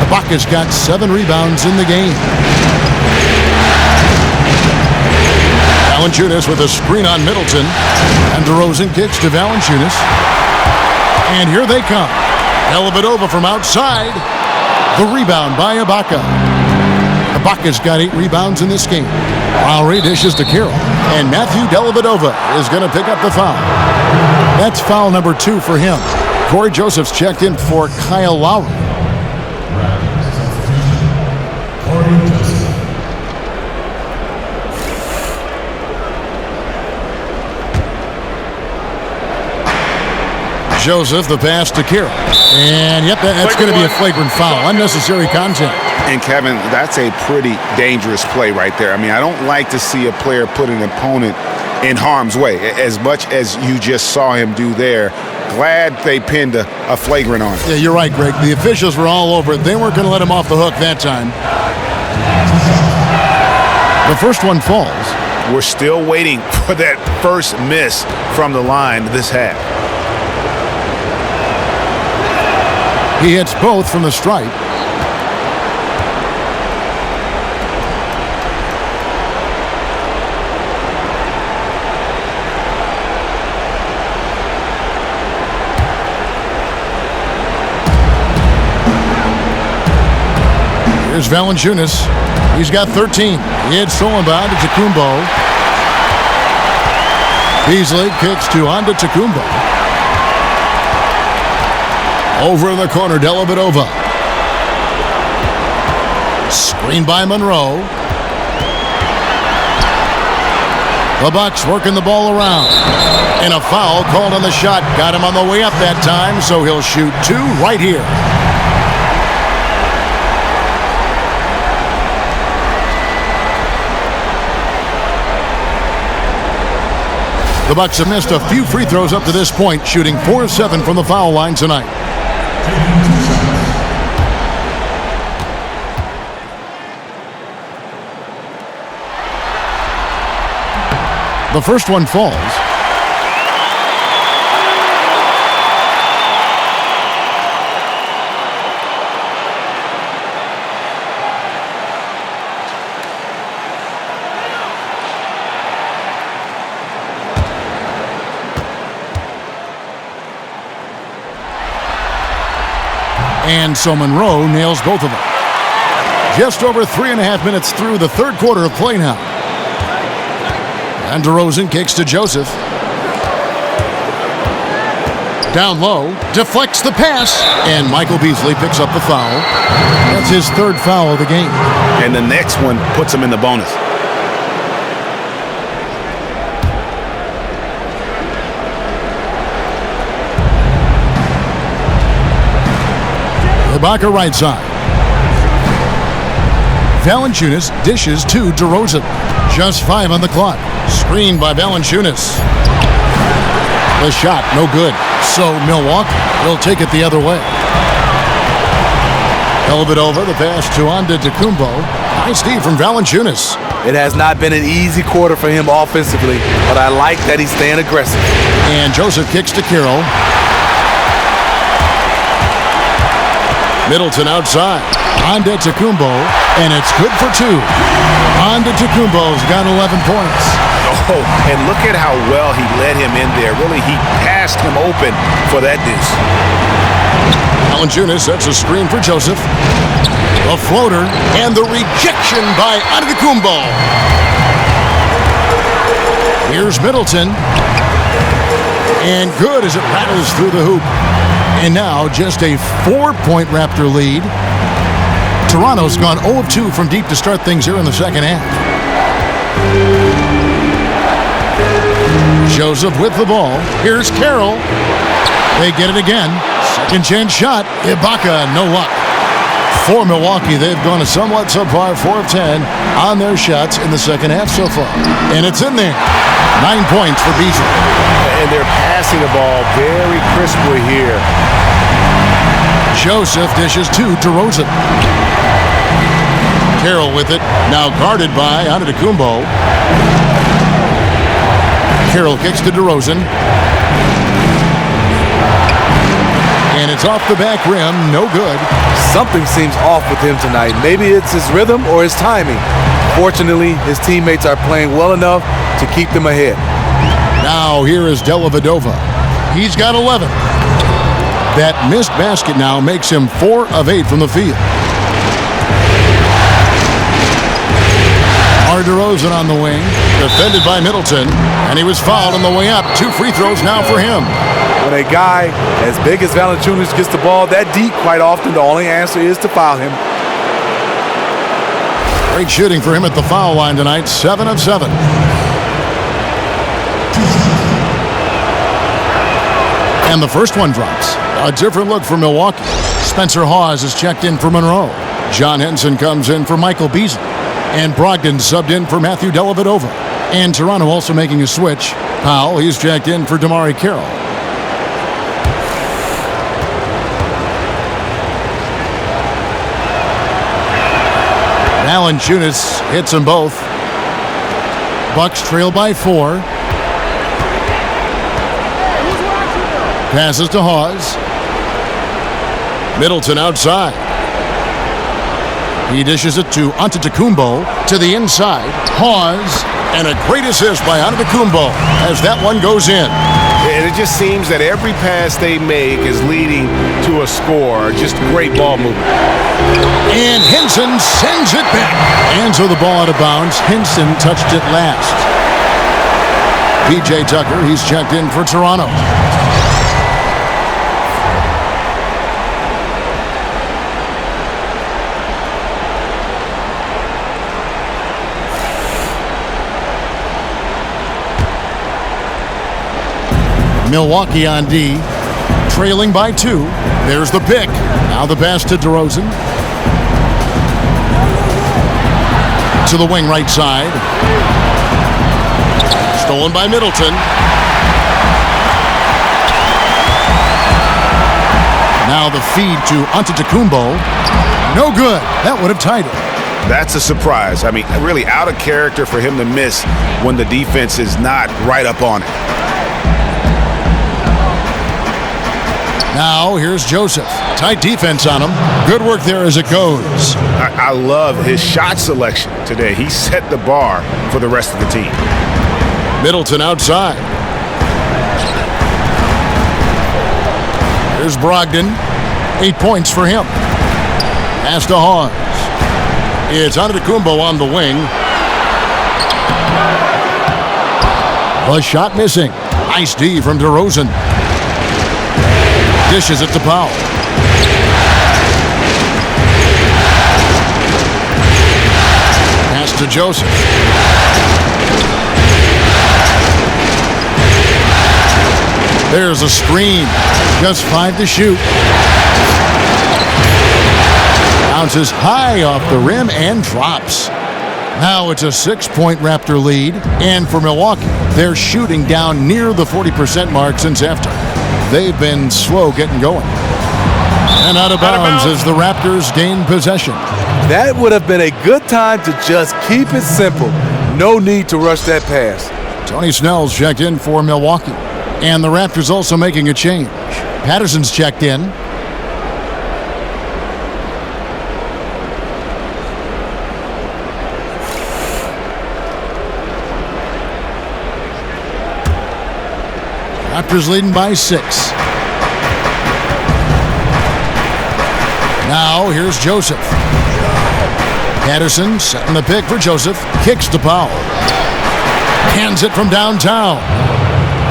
S5: Ibaka's got 7 rebounds in the game. Valanciunas with a screen on Middleton. And DeRozan kicks to Valanciunas. And here they come. Dellavedova from outside. The rebound by Ibaka. Ibaka's got 8 rebounds in this game. Lowry dishes to Carroll. And Matthew Dellavedova is going to pick up the foul. That's foul number 2 for him. Corey Joseph's checked in for Kyle Lowry. Joseph, the pass to Carroll. And, yep, that's going to be a flagrant foul. Unnecessary contact.
S6: And, Kevin, that's a pretty dangerous play right there. I mean, I don't like to see a player put an opponent in harm's way, as much as you just saw him do there. Glad they pinned a flagrant on him.
S5: Yeah, you're right, Greg. The officials were all over it. They weren't going to let him off the hook that time. The first one falls.
S6: We're still waiting for that first miss from the line this half.
S5: He hits both from the stripe. Here's Valanciunas. He's got 13. He hits Solomon to Antetokounmpo. Beasley kicks to Antetokounmpo. Over in the corner, Dellavedova. Screen by Monroe. The Bucks working the ball around. And a foul called on the shot. Got him on the way up that time, so he'll shoot 2 right here. The Bucks have missed a few free throws up to this point, shooting 4 of 7 from the foul line tonight. The first one falls. And so Monroe nails both of them. Just over 3.5 minutes through the third quarter of play now. And DeRozan kicks to Joseph. Down low, deflects the pass, and Michael Beasley picks up the foul. That's his 3rd foul of the game.
S6: And the next one puts him in the bonus.
S5: Ibaka right side. Valanciunas dishes to DeRozan. Just 5 on the clock. Screened by Valanciunas. The shot, no good. So Milwaukee will take it the other way. Dellavedova, the pass to Antetokounmpo. Nice D from Valanciunas.
S8: It has not been an easy quarter for him offensively, but I like that he's staying aggressive.
S5: And Joseph kicks to Carroll. Middleton outside. Antetokounmpo, and it's good for 2. Antetokounmpo's got 11 points.
S6: Oh, and look at how well he led him in there. Really, he passed him open for that deuce.
S5: Valanciunas sets a screen for Joseph. A floater and the rejection by Antetokounmpo. Here's Middleton. And good as it rattles through the hoop. And now just a 4-point Raptor lead. Toronto's gone 0 of 2 from deep to start things here in the second half. Joseph with the ball. Here's Carroll. They get it again. Second chance shot. Ibaka, no luck. For Milwaukee, they've gone a somewhat subpar 4 of 10 on their shots in the second half so far. And it's in there. 9 points for Beasley.
S6: And they're passing the ball very crisply here.
S5: Joseph dishes to DeRozan. Carroll with it. Now guarded by Antetokounmpo. Carroll kicks to DeRozan. And it's off the back rim. No good.
S8: Something seems off with him tonight. Maybe it's his rhythm or his timing. Fortunately, his teammates are playing well enough to keep them ahead.
S5: Now here is Dellavedova. He's got 11. That missed basket now makes him 4 of 8 from the field. DeRozan on the wing, defended by Middleton, and he was fouled on the way up. 2 free throws now for him.
S8: When a guy as big as Valanciunas gets the ball that deep, quite often the only answer is to foul him.
S5: Great shooting for him at the foul line tonight, 7 of 7. And the first one drops. A different look for Milwaukee. Spencer Hawes is checked in for Monroe. John Henson comes in for Michael Beasley. And Brogdon subbed in for Matthew Dellavedova. And Toronto also making a switch. Powell, he's checked in for DeMarre Carroll. Valanciunas hits them both. Bucks trail by 4. Passes to Hawes. Middleton outside. He dishes it to Antetokounmpo to the inside. Hawes, and a great assist by Antetokounmpo as that one goes in.
S6: And it just seems that every pass they make is leading to a score. Just great ball movement.
S5: And Henson sends it back. And so the ball out of bounds. Henson touched it last. P.J. Tucker, he's checked in for Toronto. Milwaukee on D, trailing by 2. There's the pick. Now the pass to DeRozan. To the wing right side. Stolen by Middleton. Now the feed to Antetokounmpo. No good. That would have tied it.
S6: That's a surprise. I mean, really out of character for him to miss when the defense is not right up on it.
S5: Now, here's Joseph. Tight defense on him. Good work there as it goes.
S6: I love his shot selection today. He set the bar for the rest of the team.
S5: Middleton outside. Here's Brogdon. 8 points for him. Pass to Hawes. It's Antetokounmpo on the wing. The shot missing. Nice D from DeRozan. Dishes it to Powell. Pass to Joseph. There's a screen. Just 5 to shoot. Bounces high off the rim and drops. Now it's a 6-point Raptor lead. And for Milwaukee, they're shooting down near the 40% mark since halftime. They've been slow getting going. And out of bounds as the Raptors gain possession.
S8: That would have been a good time to just keep it simple. No need to rush that pass.
S5: Tony Snell's checked in for Milwaukee. And the Raptors also making a change. Patterson's checked in. Raptors leading by 6. Now here's Joseph. Patterson setting the pick for Joseph. Kicks to Powell. Hands it from downtown.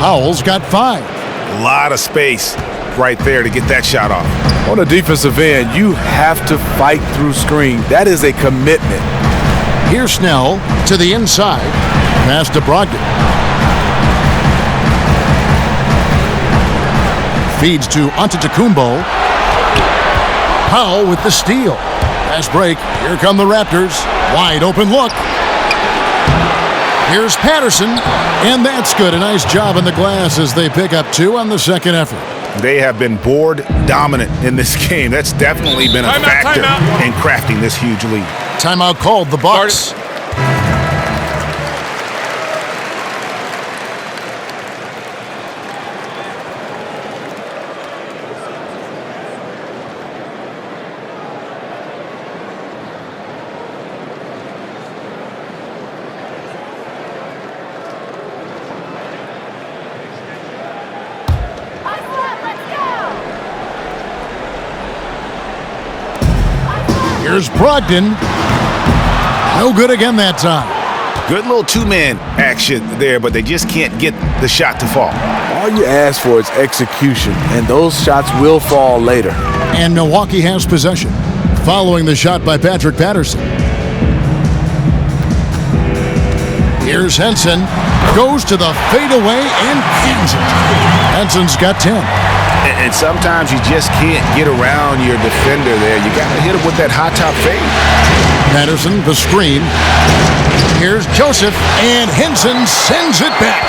S5: Powell's got 5.
S6: A lot of space right there to get that shot off.
S8: On the defensive end, you have to fight through screen. That is a commitment.
S5: Here's Snell to the inside. Pass to Brogdon. Feeds to Antetokounmpo. Powell with the steal. Fast break. Here come the Raptors. Wide open look. Here's Patterson, and that's good. A nice job in the glass as they pick up 2 on the second effort.
S6: They have been board dominant in this game. That's definitely been a factor in crafting this huge lead.
S5: Timeout called, the Bucks. Here's Brogdon. No good again that time.
S6: Good little two-man action there, but they just can't get the shot to fall.
S8: All you ask for is execution, and those shots will fall later.
S5: And Milwaukee has possession, following the shot by Patrick Patterson. Here's Henson. Goes to the fadeaway and pins it. Henson's got 10.
S6: And sometimes you just can't get around your defender there. You got to hit him with that high top fade.
S5: Patterson, the screen. Here's Joseph, and Henson sends it back.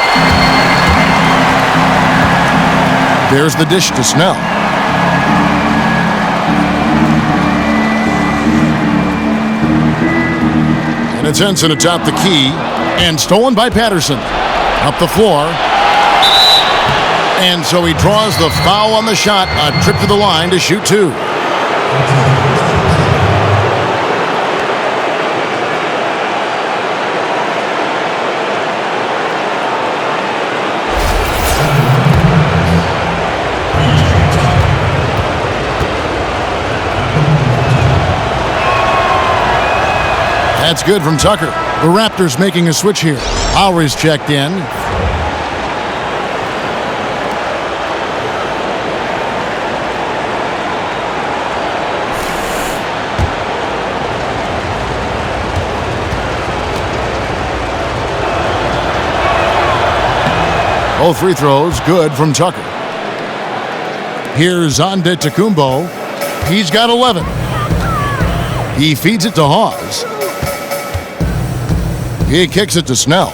S5: There's the dish to Snell. And it's Henson atop the key, and stolen by Patterson. Up the floor. And so he draws the foul on the shot, a trip to the line to shoot 2. That's good from Tucker. The Raptors making a switch here. Lowry's checked in. Both free throws good from Tucker. Here's Antetokounmpo. He's got 11. He feeds it to Hawes. He kicks it to Snell.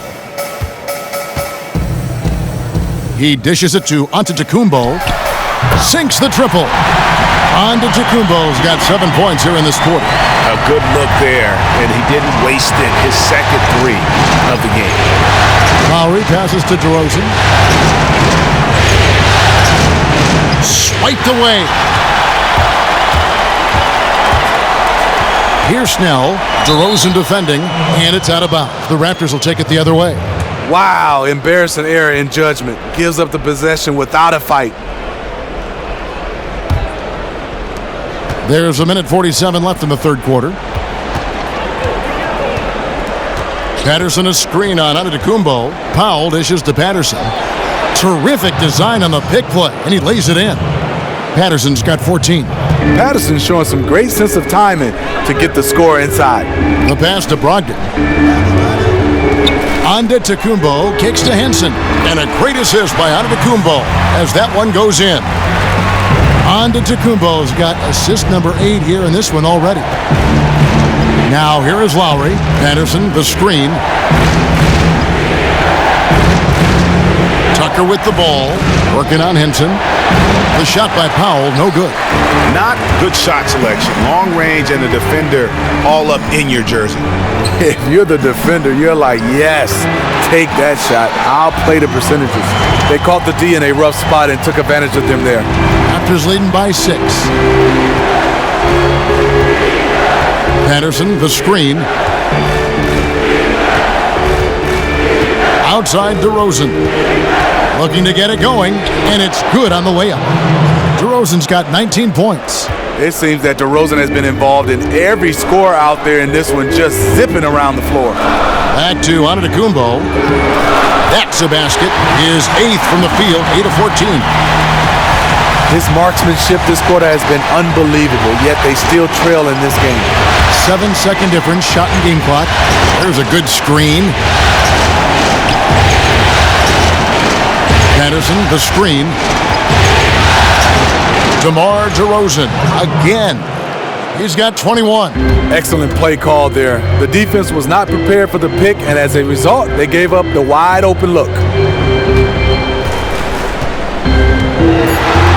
S5: He dishes it to Antetokounmpo. Sinks the triple. Antetokounmpo's got 7 points here in this quarter.
S6: A good look there, and he didn't waste it. His second 3 of the game.
S5: Lowry passes to DeRozan. Swiped away. Here's Snell. DeRozan defending, and it's out of bounds. The Raptors will take it the other way.
S8: Wow, embarrassing error in judgment. Gives up the possession without a fight.
S5: There's 1:47 left in the third quarter. Patterson a screen on Antetokounmpo. Powell dishes to Patterson. Terrific design on the pick play, and he lays it in. Patterson's got 14.
S8: Patterson's showing some great sense of timing to get the score inside.
S5: The pass to Brogdon. Antetokounmpo kicks to Henson, and a great assist by Antetokounmpo as that one goes in. Antetokounmpo's got assist number 8 here in this one already. Now here is Lowry. Patterson, the screen. Tucker with the ball, working on Henson. The shot by Powell, no good.
S6: Not good shot selection. Long range and the defender all up in your jersey.
S8: If you're the defender, you're like, yes, take that shot. I'll play the percentages. They caught the D in a rough spot and took advantage of them there.
S5: Raptors leading by 6. Patterson, the screen. Outside DeRozan. Looking to get it going, and it's good on the way up. DeRozan's got 19 points.
S8: It seems that DeRozan has been involved in every score out there in this one, just zipping around the floor.
S5: Back to Antetokounmpo. That's a basket. His 8th from the field, 8 of 14.
S8: His marksmanship this quarter has been unbelievable, yet they still trail in this game.
S5: 7-second difference, shot and game clock. There's a good screen. Patterson, the screen. DeMar DeRozan again. He's got 21.
S8: Excellent play call there. The defense was not prepared for the pick, and as a result, they gave up the wide open look.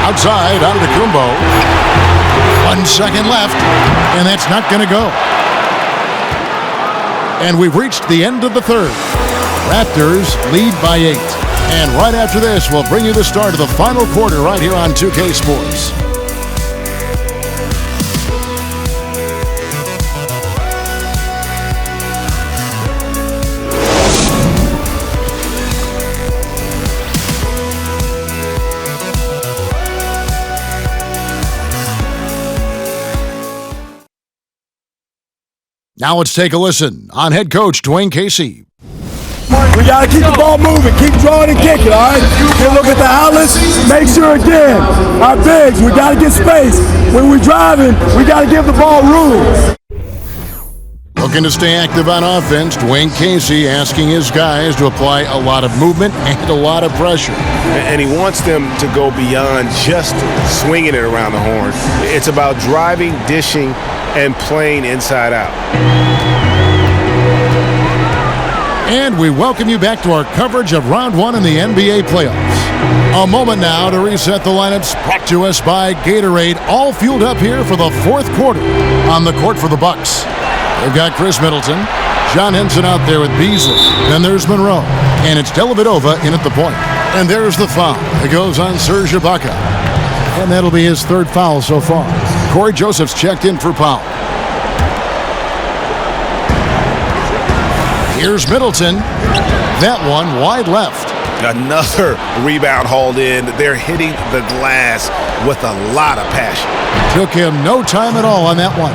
S5: Outside, Antetokounmpo. 1 second left, and that's not going to go. And we've reached the end of the third. Raptors lead by 8. And right after this, we'll bring you the start of the final quarter right here on 2K Sports. Now let's take a listen on head coach Dwayne Casey.
S11: We got to keep the ball moving, keep drawing and kicking, all right? Then look at the outlets, make sure again, our bigs, we got to get space. When we're driving, we got to give the ball room.
S5: Looking to stay active on offense, Dwayne Casey asking his guys to apply a lot of movement and a lot of pressure.
S6: And he wants them to go beyond just swinging it around the horn. It's about driving, dishing, and playing inside out.
S5: And we welcome you back to our coverage of Round 1 in the NBA playoffs. A moment now to reset the lineups, brought to us by Gatorade, all fueled up here for the fourth quarter. On the court for the Bucks, they've got Chris Middleton, John Henson out there with Beasley. Then there's Monroe, and it's Dellavedova in at the point. And there's the foul. It goes on Serge Ibaka, and that'll be his third foul so far. Corey Joseph's checked in for Powell. Here's Middleton. That one wide left.
S6: Another rebound hauled in. They're hitting the glass with a lot of passion.
S5: Took him no time at all on that one.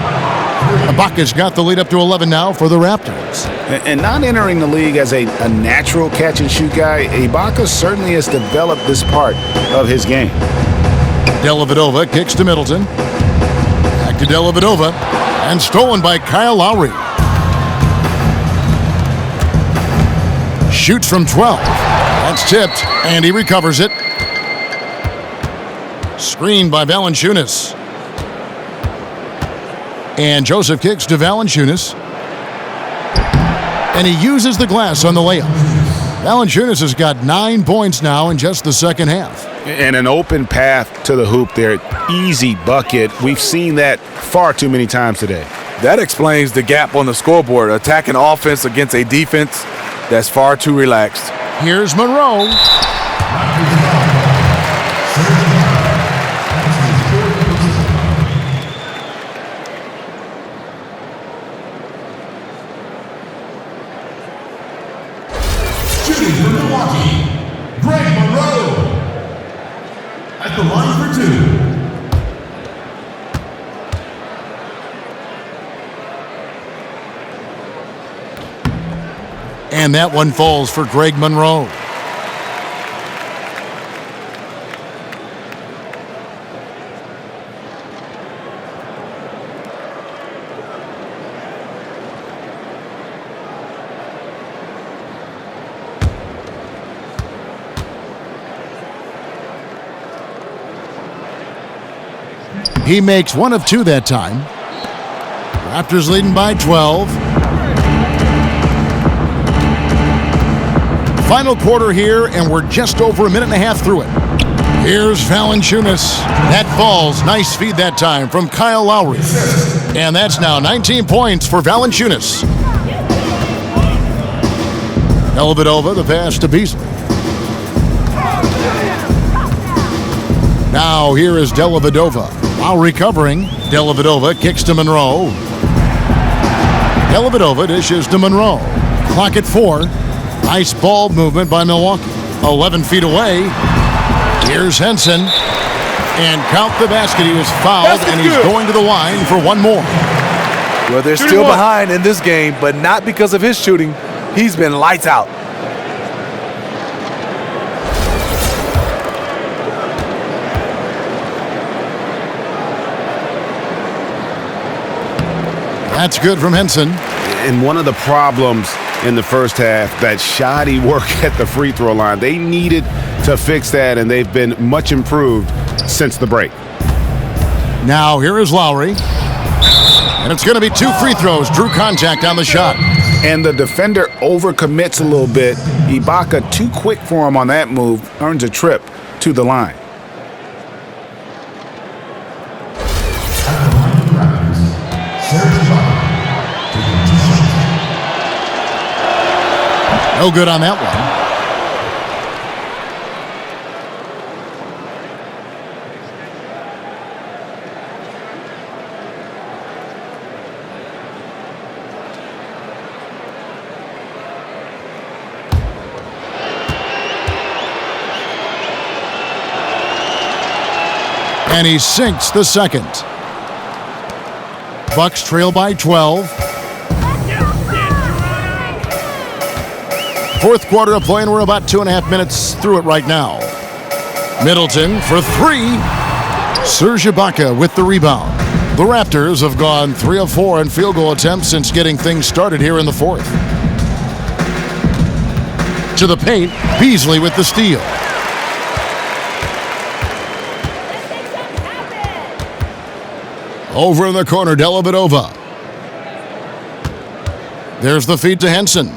S5: Ibaka's got the lead up to 11 now for the Raptors.
S6: And not entering the league as a natural catch-and-shoot guy, Ibaka certainly has developed this part of his game.
S5: Dellavedova kicks to Middleton. Back to Dellavedova. And stolen by Kyle Lowry. Shoots from 12. That's tipped, and he recovers it. Screened by Valanciunas. And Joseph kicks to Valanciunas. And he uses the glass on the layup. Valanciunas has got 9 points now in just the second half.
S6: And an open path to the hoop there. Easy bucket. We've seen that far too many times today.
S8: That explains the gap on the scoreboard, attacking offense against a defense that's far too relaxed.
S5: Here's Monroe.
S12: Shooting for Milwaukee, Greg Monroe. At the line for 2.
S5: And that one falls for Greg Monroe. He makes 1 of 2 that time. Raptors leading by 12. Final quarter here, and we're just over a minute and a half through it. Here's Valanciunas. That falls. Nice feed that time from Kyle Lowry. And that's now 19 points for Valanciunas. Dellavedova, the pass to Beasley. Now here is Dellavedova. While recovering, Dellavedova kicks to Monroe. Dellavedova dishes to Monroe. Clock at 4. Nice ball movement by Milwaukee. 11 feet away. Here's Henson. And count the basket. He was fouled, and he's going to the line for one more.
S8: Well, they're still behind in this game, but not because of his shooting. He's been lights out.
S5: That's good from Henson.
S6: And one of the problems in the first half, that shoddy work at the free throw line. They needed to fix that, and they've been much improved since the break.
S5: Now here is Lowry. And it's going to be 2 free throws. Drew contact on the shot.
S6: And the defender overcommits a little bit. Ibaka too quick for him on that move. Earns a trip to the line.
S5: No good on that one. And he sinks the second. Bucks trail by 12. Fourth quarter of play, and we're about 2.5 minutes through it right now. Middleton for 3. Serge Ibaka with the rebound. The Raptors have gone 3 of 4 in field goal attempts since getting things started here in the fourth. To the paint, Beasley with the steal. Over in the corner, Dellavedova. There's the feed to Henson.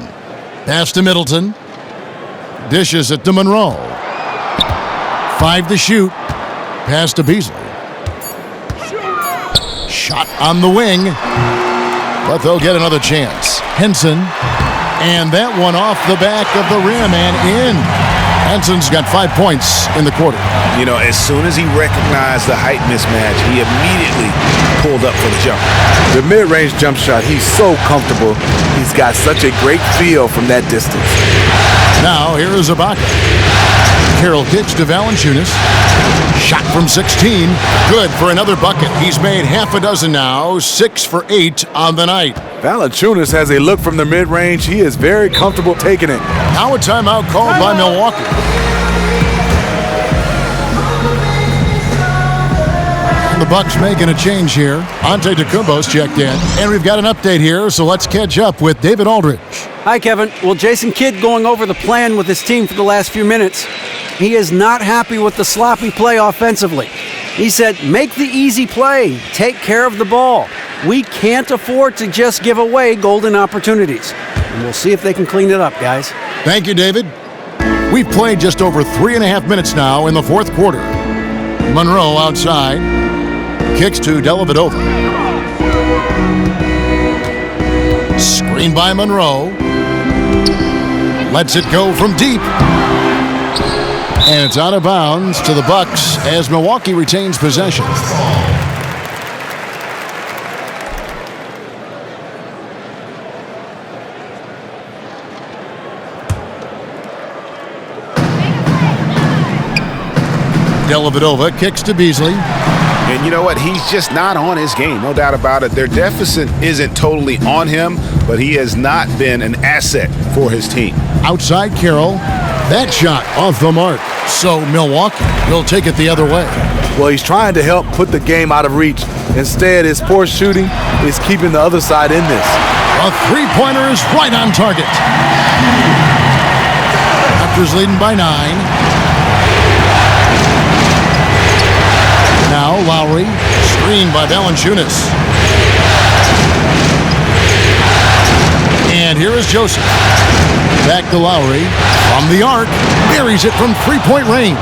S5: Pass to Middleton. Dishes it to Monroe. 5 to shoot. Pass to Beasley. Shot on the wing. But they'll get another chance. Henson. And that one off the back of the rim and in. Henson's got 5 points in the quarter.
S6: You know, as soon as he recognized the height mismatch, he immediately pulled up for the jump.
S8: The mid-range jump shot, he's so comfortable. He's got such a great feel from that distance.
S5: Now, here is Ibaka. Carroll kicks to Valanciunas. Shot from 16. Good for another bucket. He's made half a dozen now. 6 for 8 on the night.
S8: Valanciunas has a look from the mid-range. He is very comfortable taking it.
S5: Now a timeout called by Milwaukee. The Bucks making a change here. Antetokounmpo's checked in. And we've got an update here, so let's catch up with David Aldridge.
S7: Hi, Kevin. Well, Jason Kidd going over the plan with his team for the last few minutes. He is not happy with the sloppy play offensively. He said, make the easy play. Take care of the ball. We can't afford to just give away golden opportunities. And we'll see if they can clean it up, guys.
S5: Thank you, David. We've played just over 3.5 minutes now in the fourth quarter. Monroe outside. Kicks to Dellavedova. Screen by Monroe. Lets it go from deep. And it's out of bounds to the Bucks as Milwaukee retains possession. Dellavedova kicks to Beasley.
S6: And you know what? He's just not on his game, no doubt about it. Their deficit isn't totally on him, but he has not been an asset for his team.
S5: Outside Carroll. That shot off the mark. So Milwaukee will take it the other way.
S8: Well, he's trying to help put the game out of reach. Instead, his poor shooting is keeping the other side in this.
S5: A three-pointer is right on target. Raptors leading by 9. Now Lowry, screened by Valanciunas. And here is Joseph. Back to Lowry from the arc. Buries it from three-point range.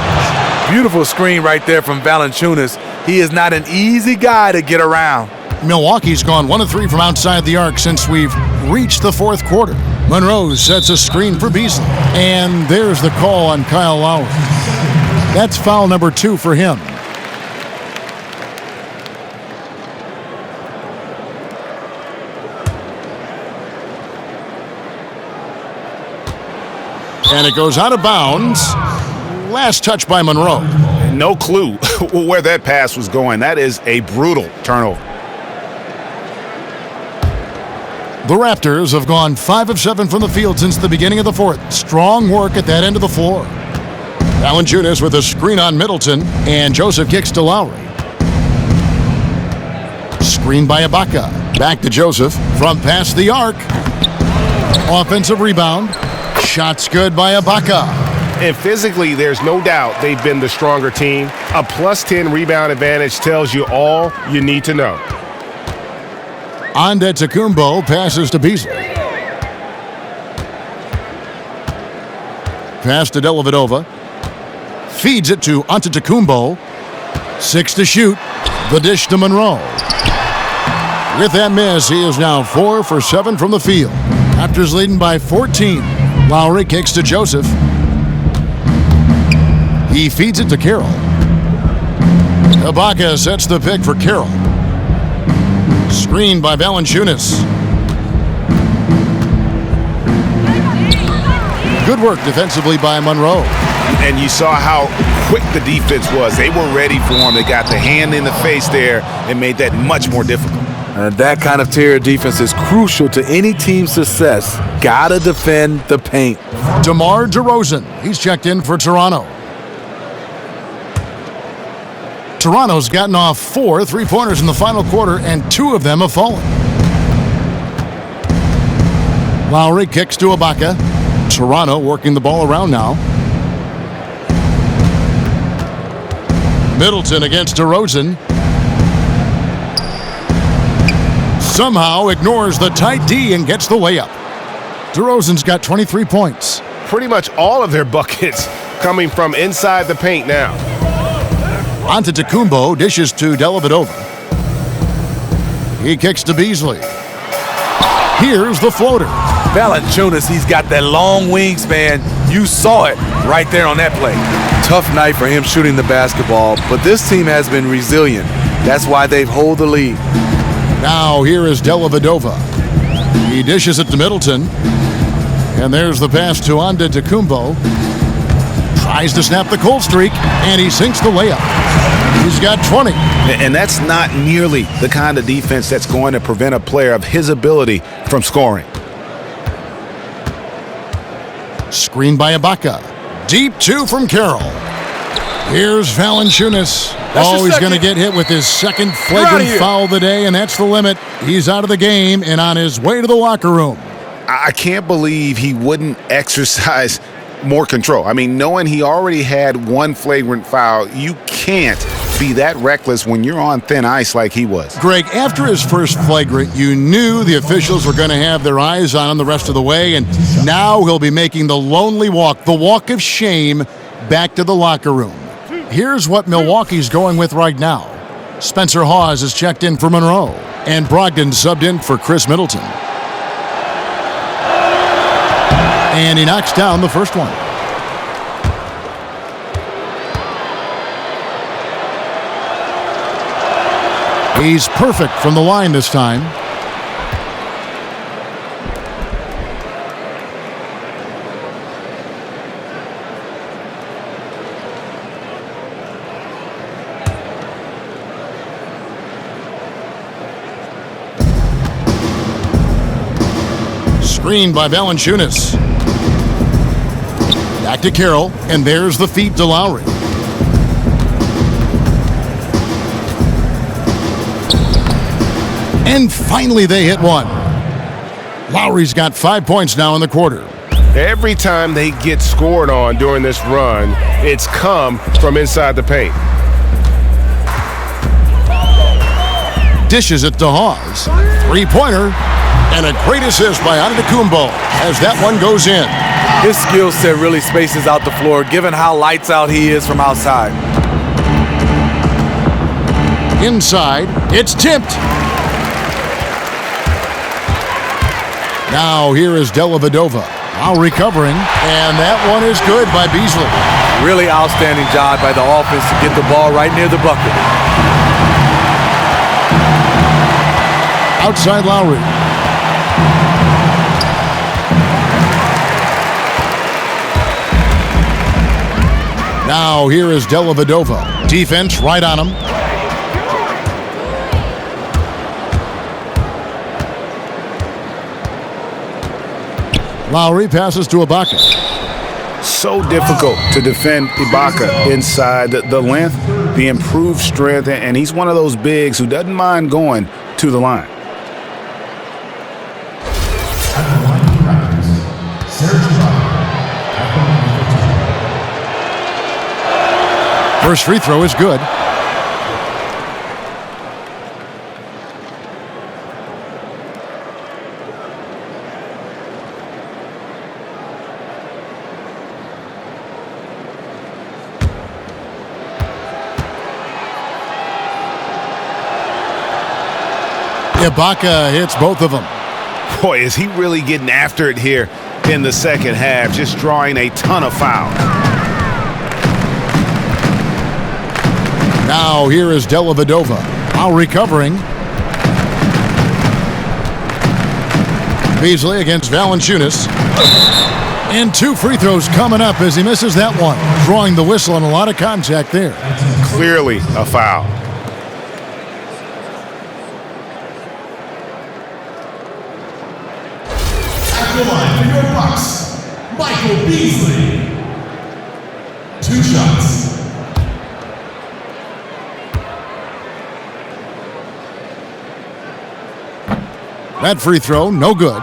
S8: Beautiful screen right there from Valanciunas. He is not an easy guy to get around.
S5: Milwaukee's gone 1 of 3 from outside the arc since we've reached the fourth quarter. Monroe sets a screen for Beasley. And there's the call on Kyle Lowry. That's foul number 2 for him. And it goes out of bounds. Last touch by Monroe.
S6: No clue where that pass was going. That is a brutal turnover.
S5: The Raptors have gone 5 of 7 from the field since the beginning of the fourth. Strong work at that end of the floor. Valanciunas with a screen on Middleton, and Joseph kicks to Lowry. Screen by Ibaka. Back to Joseph from past the arc. Offensive rebound. Shots good by Ibaka.
S13: And physically, there's no doubt they've been the stronger team. A +10 rebound advantage tells you all you need to know.
S5: Antetokounmpo passes to Beasley. Pass to Dellavedova. Feeds it to Antetokounmpo. 6 to shoot. The dish to Monroe. With that miss, he is now 4 for 7 from the field. Raptors leading by 14. Lowry kicks to Joseph. He feeds it to Carroll. Ibaka sets the pick for Carroll. Screened by Valanciunas. Good work defensively by Monroe.
S6: And you saw how quick the defense was. They were ready for him. They got the hand in the face there and made that much more difficult.
S8: That kind of tier defense is crucial to any team's success. Gotta defend the paint.
S5: DeMar DeRozan. He's checked in for Toronto. Toronto's gotten off 4 3-pointers in the final quarter, and 2 of them have fallen. Lowry kicks to Ibaka. Toronto working the ball around now. Middleton against DeRozan. Somehow ignores the tight D and gets the layup. DeRozan's got 23 points.
S13: Pretty much all of their buckets coming from inside the paint now.
S5: Antetokounmpo dishes to Dellavedova. He kicks to Beasley. Here's the floater.
S8: Valanciunas, he's got that long wingspan. You saw it right there on that play. Tough night for him shooting the basketball, but this team has been resilient. That's why they've held the lead.
S5: Now here is Dellavedova. He dishes it to Middleton. And there's the pass to Antetokounmpo. Tries to snap the cold streak, and he sinks the layup. He's got 20.
S6: And that's not nearly the kind of defense that's going to prevent a player of his ability from scoring.
S5: Screen by Ibaka. Deep 2 from Carroll. Here's Valanciunas. He's going to get hit with his second flagrant foul of the day, and that's the limit. He's out of the game and on his way to the locker room.
S6: I can't believe he wouldn't exercise more control. I mean, knowing he already had 1 flagrant foul, you can't be that reckless when you're on thin ice like he was.
S5: Greg, after his first flagrant, you knew the officials were going to have their eyes on him the rest of the way, and now he'll be making the lonely walk, the walk of shame, back to the locker room. Here's what Milwaukee's going with right now. Spencer Hawes is checked in for Monroe, and Brogdon subbed in for Chris Middleton. And he knocks down the first one. He's perfect from the line this time. Screen by Valanciunas. Back to Carroll, and there's the feed to Lowry. And finally they hit one. Lowry's got 5 points now in the quarter.
S13: Every time they get scored on during this run, it's come from inside the paint.
S5: Dishes it to Hawes. 3-pointer, and a great assist by Antetokounmpo as that one goes in.
S8: His skill set really spaces out the floor, given how lights out he is from outside.
S5: Inside, it's tipped. Now here is Dellavedova. Now recovering, and that one is good by Beasley.
S8: Really outstanding job by the offense to get the ball right near the bucket.
S5: Outside Lowry. Now here is Dellavedova. Defense right on him. Lowry passes to Ibaka.
S6: So difficult to defend Ibaka inside the length, the improved strength, and he's one of those bigs who doesn't mind going to the line.
S5: First free throw is good. Ibaka hits both of them.
S6: Boy, is he really getting after it here in the second half, just drawing a ton of fouls.
S5: Now here is Dellavedova. Now recovering. Beasley against Valanciunas. And 2 free throws coming up as he misses that one. Drawing the whistle and a lot of contact there.
S6: Clearly a foul.
S12: At the line for your Bucks, Michael Beasley. 2 shots.
S5: That free throw, no good.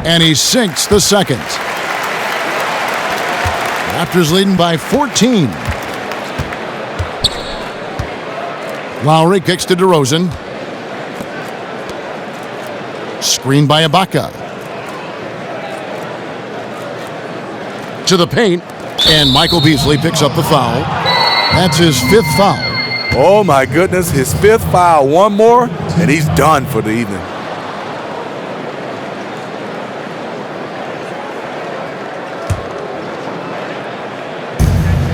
S5: And he sinks the second. Raptors leading by 14. Lowry kicks to DeRozan. Screen by Ibaka. To the paint. And Michael Beasley picks up the foul. That's his 5th foul.
S3: Oh my goodness, his 5th foul. One more, and he's done for the evening.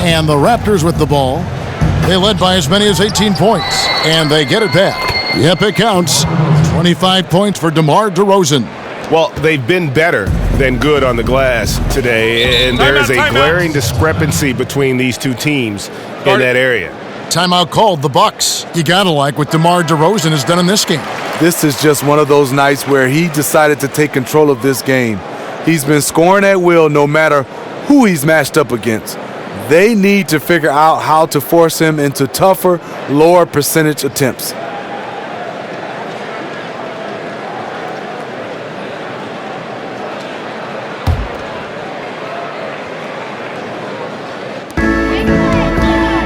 S5: And the Raptors with the ball. They led by as many as 18 points. And they get it back. Yep, it counts. 25 points for DeMar DeRozan.
S6: Well, they've been better than good on the glass today, and there is a glaring discrepancy between these two teams in that area.
S5: Timeout called, the Bucks. You gotta like what DeMar DeRozan has done in this game.
S3: This is just one of those nights where he decided to take control of this game. He's been scoring at will no matter who he's matched up against. They need to figure out how to force him into tougher, lower percentage attempts.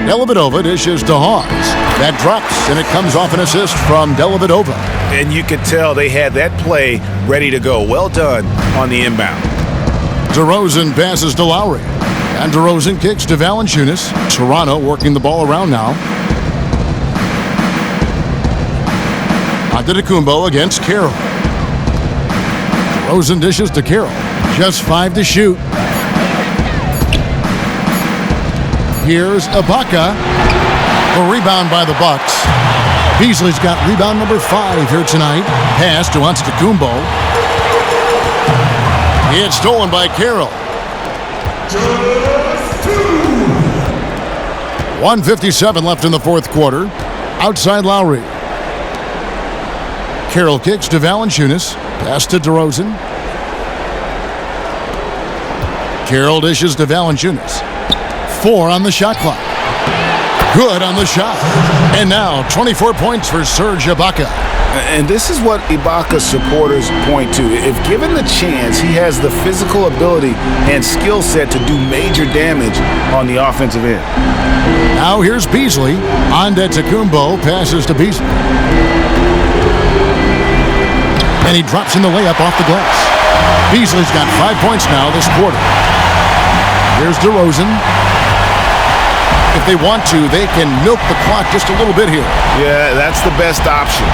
S5: Dellavedova dishes to Hawes. That drops, and it comes off an assist from Dellavedova.
S6: And you could tell they had that play ready to go. Well done on the inbound.
S5: DeRozan passes to Lowry. And DeRozan kicks to Valanciunas. Toronto working the ball around now. Antetokounmpo against Carroll. DeRozan dishes to Carroll. Just 5 to shoot. Here's Ibaka. A rebound by the Bucks. Beasley's got rebound number 5 here tonight. Pass to Antetokounmpo. It's stolen by Carroll. 1:57 left in the 4th quarter. Outside Lowry. Carroll kicks to Valanciunas. Pass to DeRozan. Carroll dishes to Valanciunas. 4 on the shot clock. Good on the shot. And now 24 points for Serge Ibaka.
S6: And this is what Ibaka's supporters point to. If given the chance, he has the physical ability and skill set to do major damage on the offensive end.
S5: Now here's Beasley. Antetokounmpo passes to Beasley. And he drops in the layup off the glass. Beasley's got 5 points now this quarter. Here's DeRozan. If they want to, they can milk the clock just a little bit here.
S6: Yeah, that's the best option.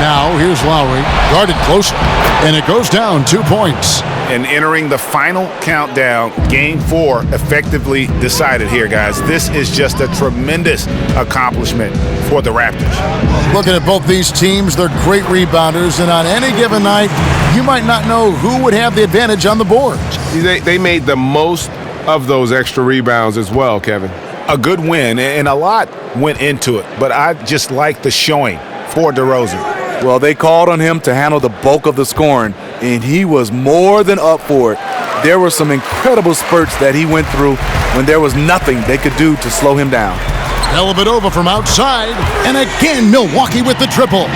S5: Now here's Lowry, guarded closely, and it goes down 2 points.
S6: And entering the final countdown, Game 4 effectively decided here, guys. This is just a tremendous accomplishment for the Raptors.
S5: Looking at both these teams, they're great rebounders, and on any given night, you might not know who would have the advantage on the boards.
S13: They made the most of those extra rebounds as well, Kevin.
S6: A good win, and a lot went into it, but I just like the showing for DeRozan.
S3: Well, they called on him to handle the bulk of the scoring, and he was more than up for it. There were some incredible spurts that he went through when there was nothing they could do to slow him down.
S5: Dellavedova from outside, and again Milwaukee with the triple.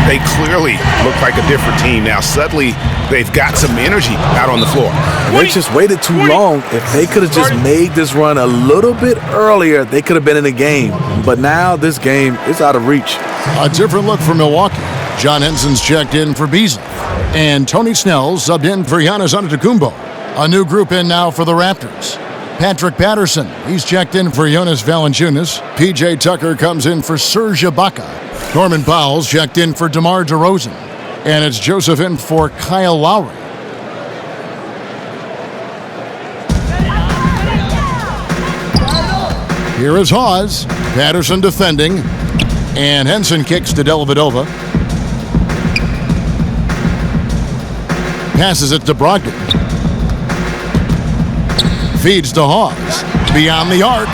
S6: They clearly look like a different team now. Suddenly, they've got some energy out on the floor.
S3: They just waited too long. If they could have just made this run a little bit earlier, they could have been in the game. But now this game is out of reach.
S5: A different look for Milwaukee. John Henson's checked in for Beasley, and Tony Snell subbed in for Giannis Antetokounmpo. A new group in now for the Raptors. Patrick Patterson, he's checked in for Jonas Valanciunas. P.J. Tucker comes in for Serge Ibaka. Norman Powell's checked in for DeMar DeRozan. And it's Joseph in for Kyle Lowry. Here is Hawes. Patterson defending. And Henson kicks to Dellavedova. Passes it to Brogdon. Feeds to Hawes. Beyond the arc.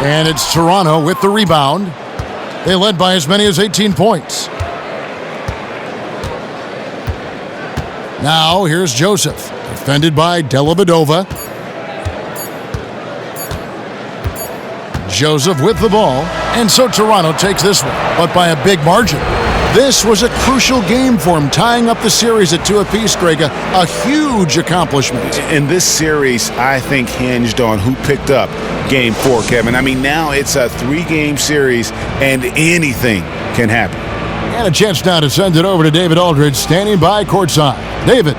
S5: And it's Toronto with the rebound. They led by as many as 18 points. Now here's Joseph. Defended by Dellavedova. Joseph with the ball. And so Toronto takes this one, but by a big margin. This was a crucial game for him, tying up the series at 2 apiece, Greg. A huge accomplishment.
S6: And this series, I think, hinged on who picked up Game 4, Kevin. I mean, now it's a 3-game series, and anything can happen.
S5: And a chance now to send it over to David Aldridge, standing by courtside. David.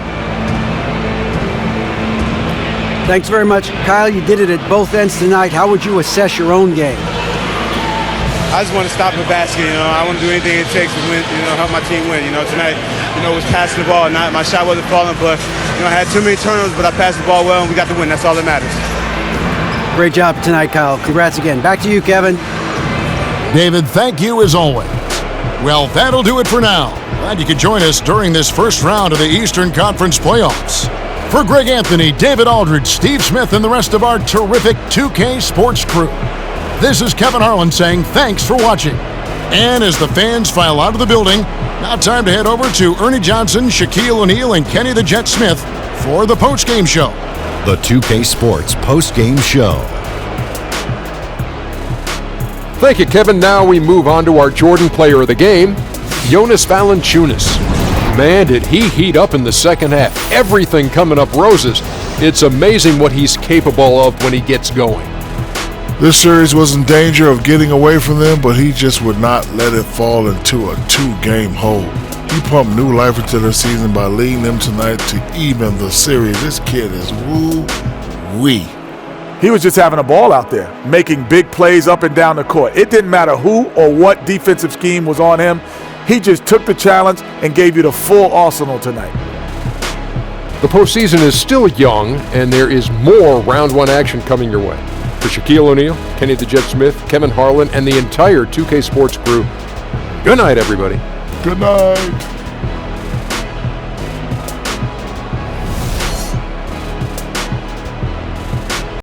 S7: Thanks very much. Kyle, you did it at both ends tonight. How would you assess your own game?
S14: I just want to stop the basket, I want to do anything it takes to win, help my team win. Tonight, was passing the ball. My shot wasn't falling, but, I had too many turnovers, but I passed the ball well, and we got the win. That's all that matters.
S7: Great job tonight, Kyle. Congrats again. Back to you, Kevin.
S5: David, thank you as always. Well, that'll do it for now. Glad you could join us during this first round of the Eastern Conference playoffs. For Greg Anthony, David Aldridge, Steve Smith, and the rest of our terrific 2K Sports crew, this is Kevin Harlan saying thanks for watching. And as the fans file out of the building, now time to head over to Ernie Johnson, Shaquille O'Neal, and Kenny the Jet Smith for the postgame show.
S1: The 2K Sports postgame show.
S2: Thank you, Kevin. Now we move on to our Jordan player of the game, Jonas Valanciunas. Man, did he heat up in the second half. Everything coming up roses. It's amazing what he's capable of when he gets going.
S10: This series was in danger of getting away from them, but he just would not let it fall into a 2-game hole. He pumped new life into their season by leading them tonight to even the series. This kid is woo-wee.
S8: He was just having a ball out there, making big plays up and down the court. It didn't matter who or what defensive scheme was on him. He just took the challenge and gave you the full arsenal tonight.
S2: The postseason is still young, and there is more round one action coming your way. For Shaquille O'Neal, Kenny the Jet Smith, Kevin Harlan, and the entire 2K Sports crew, good night, everybody.
S10: Good night.